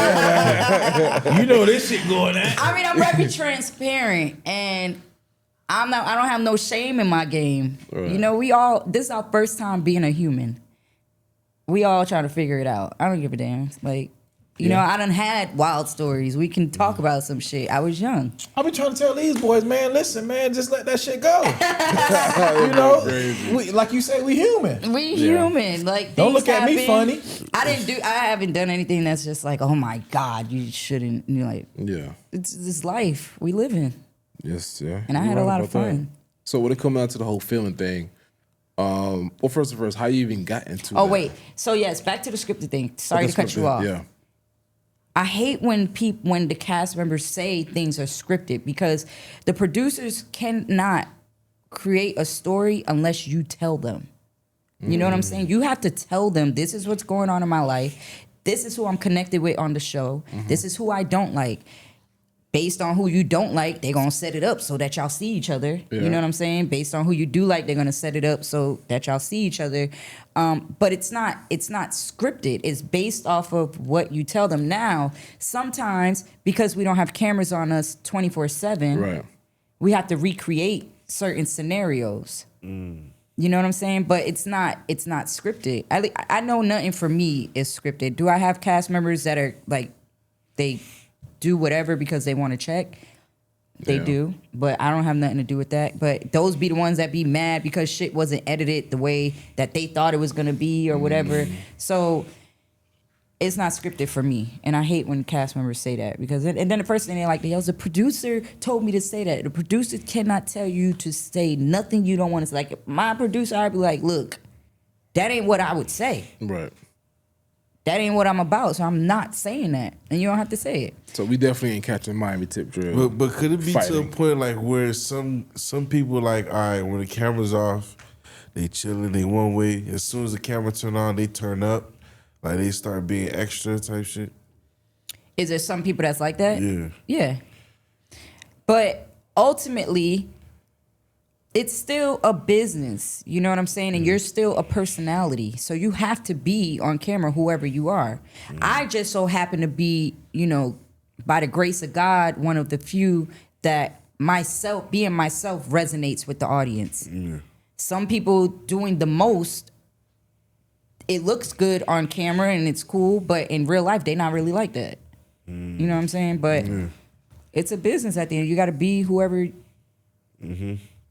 yeah. You know this shit going on. I mean, I'm very transparent, and I don't have no shame in my game. Right. This is our first time being a human. We all trying to figure it out. I don't give a damn. Like, I done had wild stories. We can talk about some shit. I was young. I been trying to tell these boys, man, listen, man, just let that shit go. You know, like you say, we human. We human. Like, Don't things look at me happen. funny. I haven't done anything that's just like, oh my God, you shouldn't. Like, Yeah. it's this life we live in. Yes, yeah. And I You're had a right lot of about that. fun. So when it comes down to the whole feeling thing, well, first, how you even got into Oh, that? wait. So, yes, back to the scripted thing. Sorry Okay, to cut you scripted, off. Yeah. I hate when the cast members say things are scripted, because the producers cannot create a story unless you tell them. You know what I'm saying? You have to tell them, this is what's going on in my life. This is who I'm connected with on the show. This is who I don't like. Based on who you don't like, they're going to set it up so that y'all see each other. Yeah. You know what I'm saying? Based on who you do like, they're going to set it up so that y'all see each other. But it's not scripted. It's based off of what you tell them. Now, sometimes, because we don't have cameras on us 24/7, Right. we have to recreate certain scenarios. You know what I'm saying? But it's not scripted. I know nothing for me is scripted. Do I have cast members that are like, they do whatever because they want to check? They Yeah. do, but I don't have nothing to do with that. But those be the ones that be mad because shit wasn't edited the way that they thought it was gonna be or whatever. So it's not scripted for me, and I hate when cast members say that, because and then the first thing they like, the producer told me to say that. The producer cannot tell you to say nothing you don't want to say. Like, my producer, I'd be like, look, that ain't what I would say. Right. That ain't what I'm about, so I'm not saying that, and you don't have to say it. So we definitely ain't catching Miami tip drill. But could it be to a Fighting. point like where some people like, all right, when the camera's off, they chilling, they one way. As soon as the camera turn on, they turn up, like they start being extra type shit. Is there some people that's like that? Yeah. Yeah. But ultimately, it's still a business. You know what I'm saying? And you're still a personality. So you have to be on camera, whoever you are. I just so happen to be, by the grace of God, one of the few that being myself resonates with the audience. Some people doing the most, it looks good on camera and it's cool, but in real life, they're not really like that. You know what I'm saying? But it's a business at the end. You got to be whoever.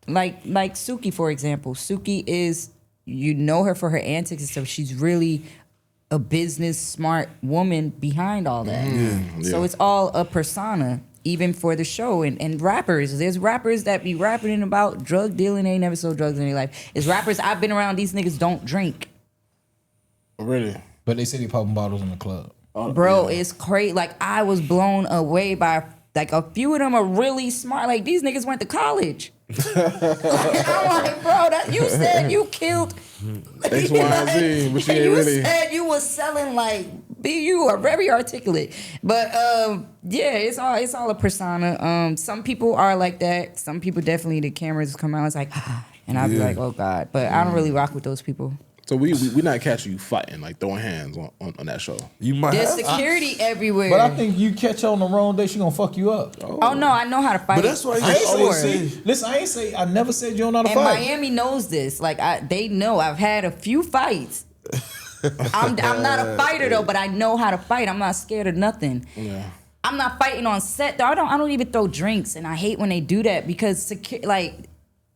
Like Suki, for example. Suki is, her for her antics and stuff. She's really a business smart woman behind all that. So it's all a persona, even for the show. And rappers, there's rappers that be rapping about drug dealing. They ain't never sold drugs in their life. It's rappers I've been around. These niggas don't drink. Really? But they say they popping bottles in the club. Bro, it's crazy. Like, I was blown away by, like, a few of them are really smart. Like, these niggas went to college. And I'm like, bro, you said you killed X, Y, and Z, but you ain't really. You said you was selling, like, you are very articulate. But yeah, it's all a persona. Some people are like that. Some people definitely, the cameras come out, it's like, and I'll be like, oh God. But I don't really rock with those people. So we not catching you fighting, like throwing hands on that show. You might There's have. security everywhere. But I think you catch her on the wrong day, she gonna fuck you up. Oh no, I know how to fight. But that's why I ain't always say, say. listen, I never said you don't know how to And fight. Miami knows this. Like, they know I've had a few fights. I'm not a fighter though, but I know how to fight. I'm not scared of nothing. Yeah. I'm not fighting on set though. I don't even throw drinks, and I hate when they do that because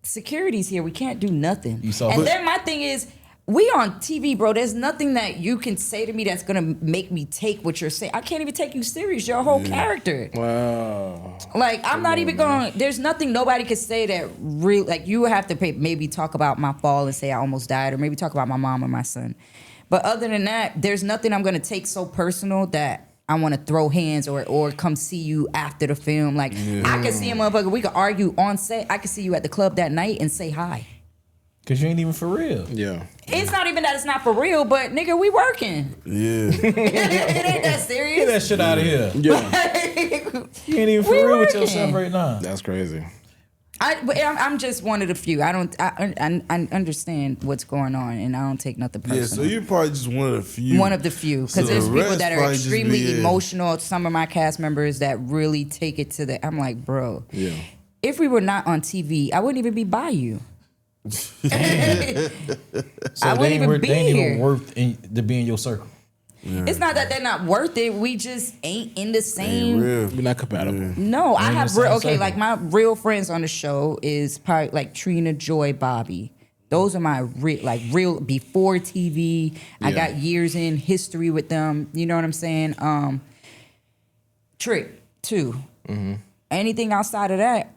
security's here. We can't do nothing. Then my thing is, we on TV, bro. There's nothing that you can say to me that's gonna make me take what you're saying. I can't even take you serious. You're a whole character. Wow. Like, I'm not even going. There's nothing nobody could say that really. Like, you have to maybe talk about my fall and say I almost died, or maybe talk about my mom or my son. But other than that, there's nothing I'm gonna take so personal that I want to throw hands or come see you after the film. Like, I can see a motherfucker. We could argue on set. I could see you at the club that night and say hi. Cause you ain't even for real. Yeah. It's not even that it's not for real, but nigga, we working. Yeah. It ain't that serious. Get that shit out of here. Yeah. You ain't even for We real with working. yourself right now. That's crazy. I'm just one of the few. I understand what's going on, and I don't take nothing personal. Yeah, so you're probably just one of the few. One of the few, So because there's the people rest that are probably just extremely be, emotional. Some of my cast members that really take it to the. I'm like, bro, Yeah. if we were not on TV, I wouldn't even be by you. So I they wouldn't even ain't, be they ain't here. even worth to be in your circle. It's not that they're not worth it. We just ain't in the same. Real. We're not compatible. No, I in have the real, same okay, circle. like my real friends on the show is probably like Trina, Joy, Bobby. Those are my real before TV. I Yeah. got years in history with them. You know what I'm saying? Trick too. Anything outside of that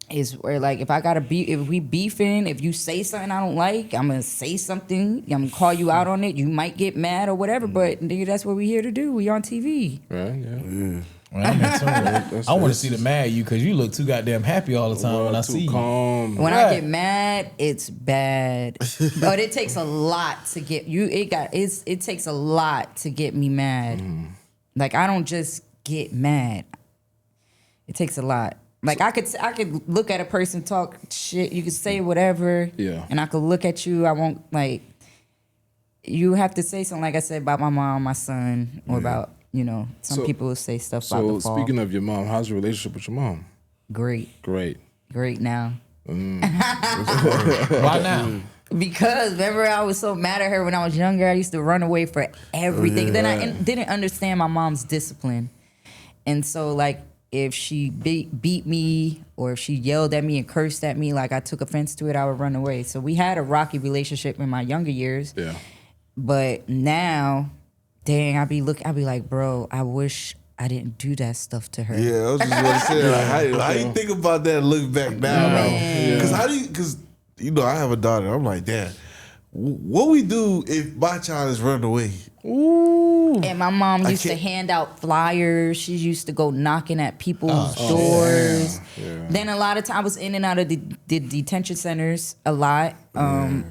is where, like, if we beefing, if you say something I don't like, I'm gonna say something. I'm gonna call you out on it. You might get mad or whatever, but nigga, that's what we here to do. We on TV. Right? Yeah. Well, I'm in tune. I want to see the mad you because you look too goddamn happy all the time when I see Too you. calm. When Right. I get mad, it's bad. But it takes a lot to get you. It takes a lot to get me mad. Like, I don't just get mad. It takes a lot. Like, I could look at a person, talk shit. You could say whatever. Yeah. And I could look at you. I won't, like. You have to say something, like I said, about my mom, my son, or about, some So- people will say stuff about So the fall. speaking of your mom, how's your relationship with your mom? Great now. Why now? Because remember, I was so mad at her when I was younger. I used to run away for everything. Then I didn't understand my mom's discipline. And so, like, if she beat me or if she yelled at me and cursed at me, like, I took offense to it, I would run away. So we had a rocky relationship in my younger years. Yeah. But now, dang, I'd be like, bro, I wish I didn't do that stuff to her. Yeah, I was just going to say, like, how do you think about that and look back now? Because I have a daughter. I'm like, Dad, what we do if my child is running away? And my mom used to hand out flyers. She used to go knocking at people's doors. Then a lot of times I was in and out of the detention centers a lot. Oh,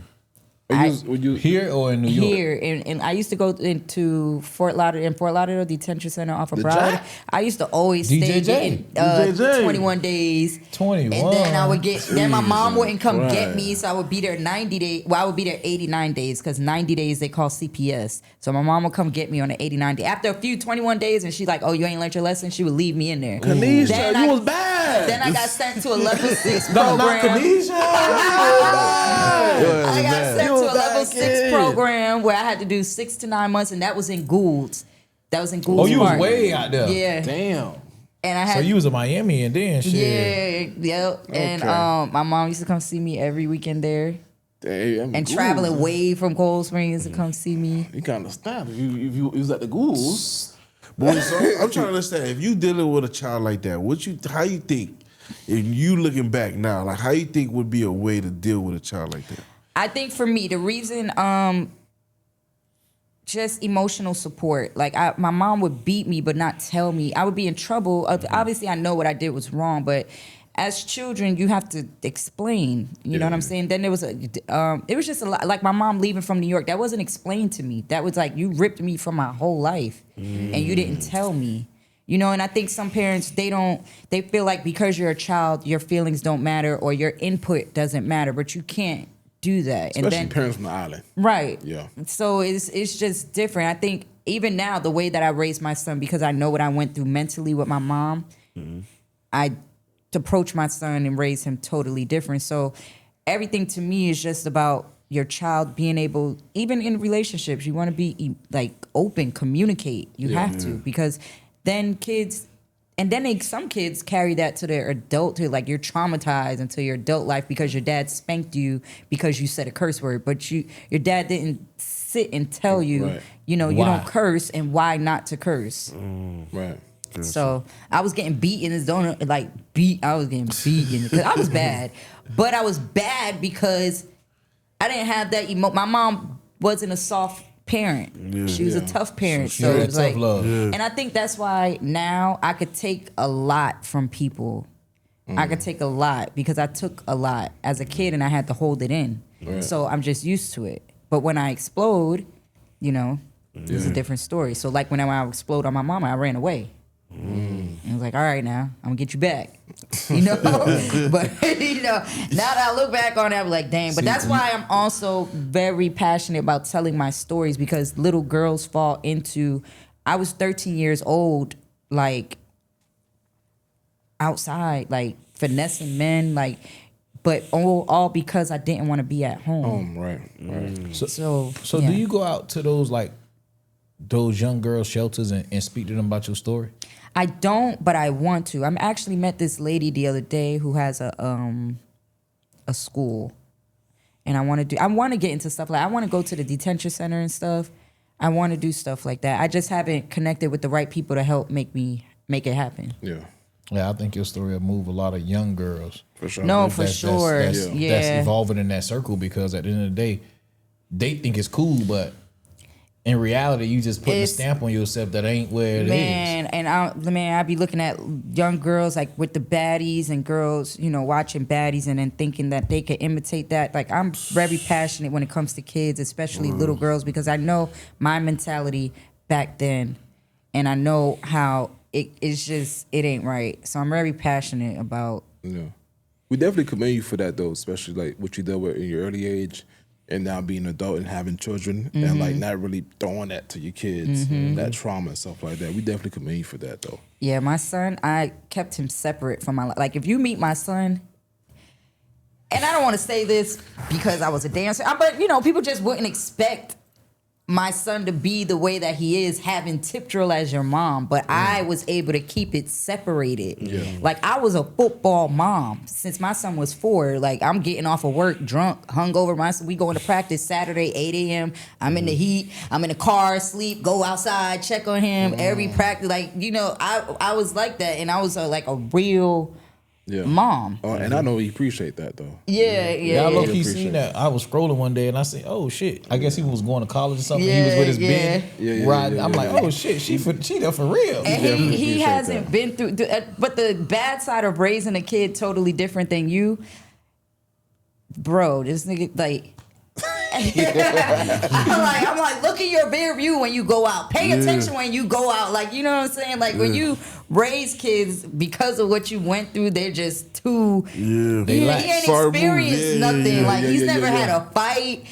Here or in New York? Here, and I used to go into Fort Lauderdale Detention Center off of Broward. I used to always stay getting 21 days. 21. And then I would then my mom wouldn't come get me, so I would be there 90 days. Well, I would be there 89 days because 90 days they call CPS. So my mom would come get me on the 89 day. After a few 21 days, and she's like, "Oh, you ain't learned your lesson," she would leave me in there. Kenisha, you was bad. Then I got sent to a level 6 program. Not Kenisha. I got sent to a level 6 program where I had to do 6 to 9 months, and that was in Goulds. Oh, you was way out there. Yeah. Damn. And I had. So you was in Miami and then shit. Yeah, yep. And my mom used to come see me every weekend there. Damn, and traveling way from Cold Springs to come see me. You kind of stop if you was at the Ghouls. Boy, so I'm trying to understand, if you dealing with a child like that, how you think, if you looking back now, like how you think would be a way to deal with a child like that? I think for me, the reason, just emotional support. Like my mom would beat me, but not tell me. I would be in trouble. Obviously, I know what I did was wrong, but as children, you have to explain. You know what I'm saying? Then there was it was just a lot. Like my mom leaving from New York, that wasn't explained to me. That was like, you ripped me from my whole life, and you didn't tell me. You know, and I think some parents, they feel like because you're a child, your feelings don't matter or your input doesn't matter, but you can't do that. Especially and then, parents from the island. Right. Yeah. So it's just different. I think even now, the way that I raised my son, because I know what I went through mentally with my mom, I approach my son and raise him totally different. So everything to me is just about your child being able, even in relationships, you want to be like open, communicate. You have to, because then kids, and then some kids carry that to their adulthood. Like you're traumatized until your adult life because your dad spanked you because you said a curse word, but your dad didn't sit and tell you, you know, you don't curse and why not to curse. Right. So I was getting beaten as I was getting beaten because I was bad, but I was bad because I didn't have that my mom wasn't a soft parent. She was a tough parent. So it was like, and I think that's why now I could take a lot from people. I could take a lot because I took a lot as a kid and I had to hold it in. So I'm just used to it. But when I explode, you know, it's a different story. So like when I explode on my mama, I ran away. And I was like, all right, now I'm gonna get you back, you know. But you know, now that I look back on it, I'm like, dang. But that's why I'm also very passionate about telling my stories, because little girls fall into. I was 13 years old, like outside, like finessing men, like, but all because I didn't want to be at home. Right. So do you go out to those like those young girl shelters and speak to them about your story? I don't, but I want to. I actually met this lady the other day who has a school, and I want to get into stuff like, I want to go to the detention center and stuff. I want to do stuff like that. I just haven't connected with the right people to help make it happen. Yeah, I think your story will move a lot of young girls. For sure. No, for sure. That's evolving in that circle, because at the end of the day, they think it's cool, but in reality, you just putting a stamp on yourself that ain't where it is. And I be looking at young girls like with the baddies and girls, you know, watching baddies and then thinking that they could imitate that. Like, I'm very passionate when it comes to kids, especially little girls, because I know my mentality back then, and I know how it's just, it ain't right. So I'm very passionate about. Yeah, we definitely commend you for that though, especially like what you dealt with in your early age. And now being an adult and having children and like not really throwing that to your kids, that trauma and stuff like that. We definitely commend you for that though. Yeah, my son, I kept him separate from my life. Like if you meet my son, and I don't want to say this because I was a dancer, but you know, people just wouldn't expect my son to be the way that he is, having tip drill as your mom, but I was able to keep it separated. Like I was a football mom since my son was 4. Like I'm getting off of work drunk, hungover. We going to practice Saturday 8 a.m. I'm in the heat. I'm in the car, sleep, go outside, check on him every practice. Like, you know, I was like that, and I was like a real mom. Oh, and I know you appreciate that though. I low-key seen that. I was scrolling one day and I said, oh shit, I guess he was going to college or something. He was with his bed riding. I'm like, oh shit, she there for real. And he hasn't been through, but the bad side of raising a kid totally different than you. Bro, this nigga, like, I'm like, look in your rear view when you go out. Pay attention when you go out. Like, you know what I'm saying? Like when you raise kids because of what you went through, they're just too. Yeah. He ain't experienced nothing. Like he's never had a fight.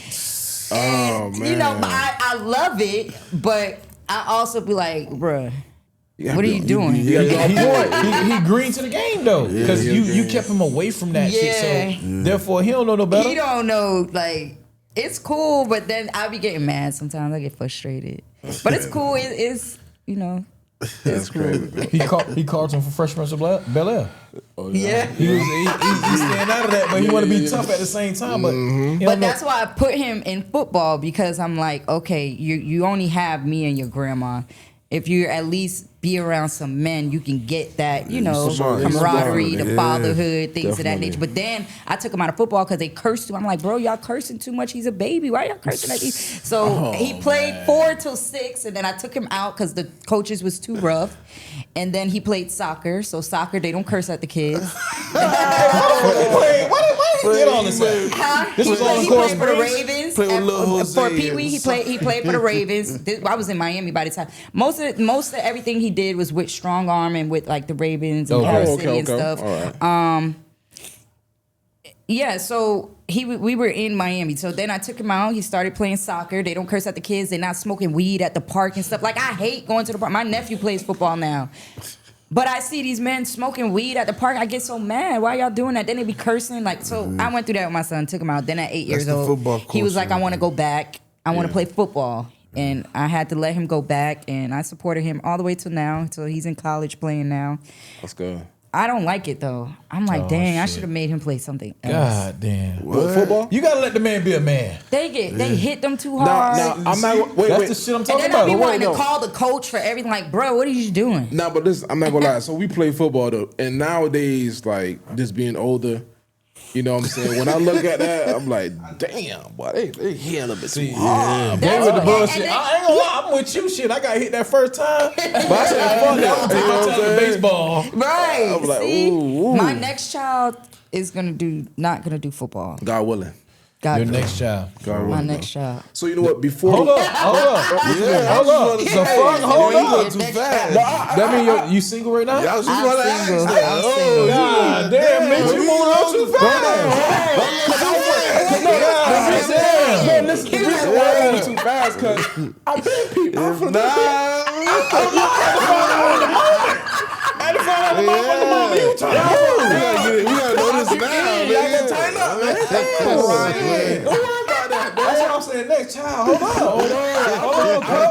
And, man. You know, I love it, but I also be like, bruh. What are you doing? He green to the game though, because you kept him away from that shit. So therefore, he don't know no better. He don't know. Like it's cool, but then I be getting mad sometimes. I get frustrated, but it's cool. It's you know. That's crazy. He called him for Fresh Prince of Bel-Air. Oh, yeah. He staying out of that, but he want to be tough at the same time. But that's why I put him in football, because I'm like, okay, you only have me and your grandma. If you at least be around some men, you can get that, you know, camaraderie, the fatherhood, things of that nature. But then I took him out of football because they cursed him. I'm like, bro, y'all cursing too much. He's a baby. Why y'all cursing at me? So he played 4 till 6, and then I took him out because the coaches was too rough. And then he played soccer. So soccer, they don't curse at the kids. Get on this side. This was on the course for the Ravens. For Pee Wee, he played for the Ravens. I was in Miami by the time. Most of everything he did was with Strong Arm and with like the Ravens and City and stuff. Right. Yeah, so we were in Miami. So then I took him out. He started playing soccer. They don't curse at the kids. They're not smoking weed at the park and stuff. Like I hate going to the park. My nephew plays football now. But I see these men smoking weed at the park. I get so mad. Why y'all doing that? Then they be cursing. Like, so I went through that with my son, took him out. Then at 8 years old, he was like, I want to go back. I want to play football. And I had to let him go back. And I supported him all the way till now. So he's in college playing now. That's good. I don't like it, though. I'm like, dang, I should have made him play something else. God damn. What? Football? You got to let the man be a man. They hit them too hard. Now, I'm not, That's the shit I'm talking about. And then I be wanting to call the coach for everything. Like, bro, what are you doing? No, but this, I'm not going to lie. So we play football, though. And nowadays, like, just being older, you know what I'm saying? When I look at that, I'm like, damn, boy, they hit a little bit too hard. Boy, with the bullshit. I ain't gonna lie, I'm with you, shit. I got hit that first time. But I said, fuck that. I'm taking my time to baseball. Right. I'm like, see, ooh. my next child is not gonna do football. God willing. Your next child. My next child. So you know what? Before Hold up. The fuck? Hold up. Too fast. That mean you single right now? I'm single. God damn, bitch, you moving on too fast. Listen, the reason why I'm moving too fast, because I've been people. I'm from I had to find out the motherfucking you talking. We gotta know this now, man. Y'all gonna tighten up, man. Don't worry about that. That's what I'm saying. Next child. Hold on.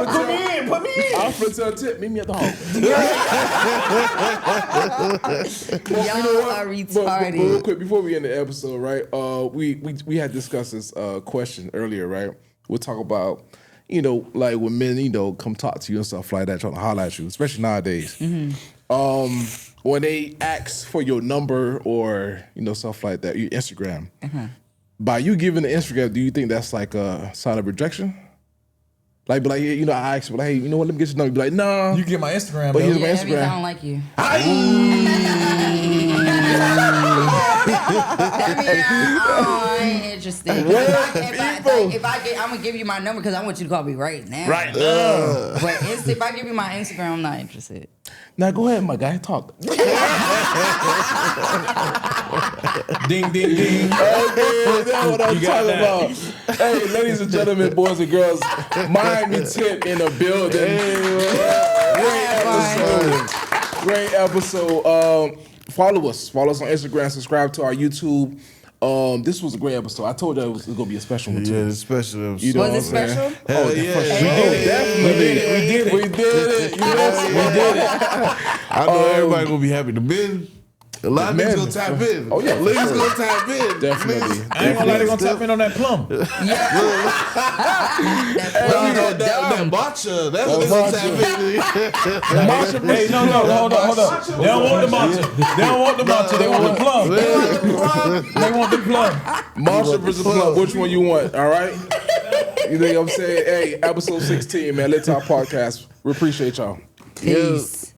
Put me in. I'm from tell Tip, meet me at the home. Y'all are retarded. But real quick, before we end the episode, right? We had discussed this question earlier, right? We'll talk about, you know, like when men, you know, come talk to you and stuff like that, trying to holler at you, especially nowadays. When they ask for your number or, you know, stuff like that, your Instagram. By you giving the Instagram, do you think that's like a sign of rejection? Like, be like, you know, I ask you, like, hey, you know what, let me get your number. Be like, nah. You get my Instagram, but bro. here's my That means Instagram. I don't like you. That means I ain't interested. If I get, I'm gonna give you my number because I want you to call me right now. Right now. But if I give you my Instagram, I'm not interested. Now go ahead, my guy, talk. Ding, ding, ding. That's what I'm talking about. Hey, ladies and gentlemen, boys and girls, Miami Tip in the building. Great episode. Follow us on Instagram. Subscribe to our YouTube. This was a great episode. I told you it was gonna be a special one too. Yeah, it's special episode. You know Was what it I'm saying? special? Hell yeah. We did it. We did it. You know, we did it. I know everybody gonna be happy. The men, a lot of men. niggas gonna tap in. Oh, yeah, for ladies sure. gonna tap in. Definitely. I ain't gonna lie, they gonna tap in on that plum. That matcha, that's what they gonna tap in. Hey, no, hold up. They don't want the matcha. They want the plum. They want the plum. Marshall versus Plum. Which one you want? All right. You know what I'm saying? Hey, episode 16, man. Let's Talk Podcast. We appreciate y'all. Peace.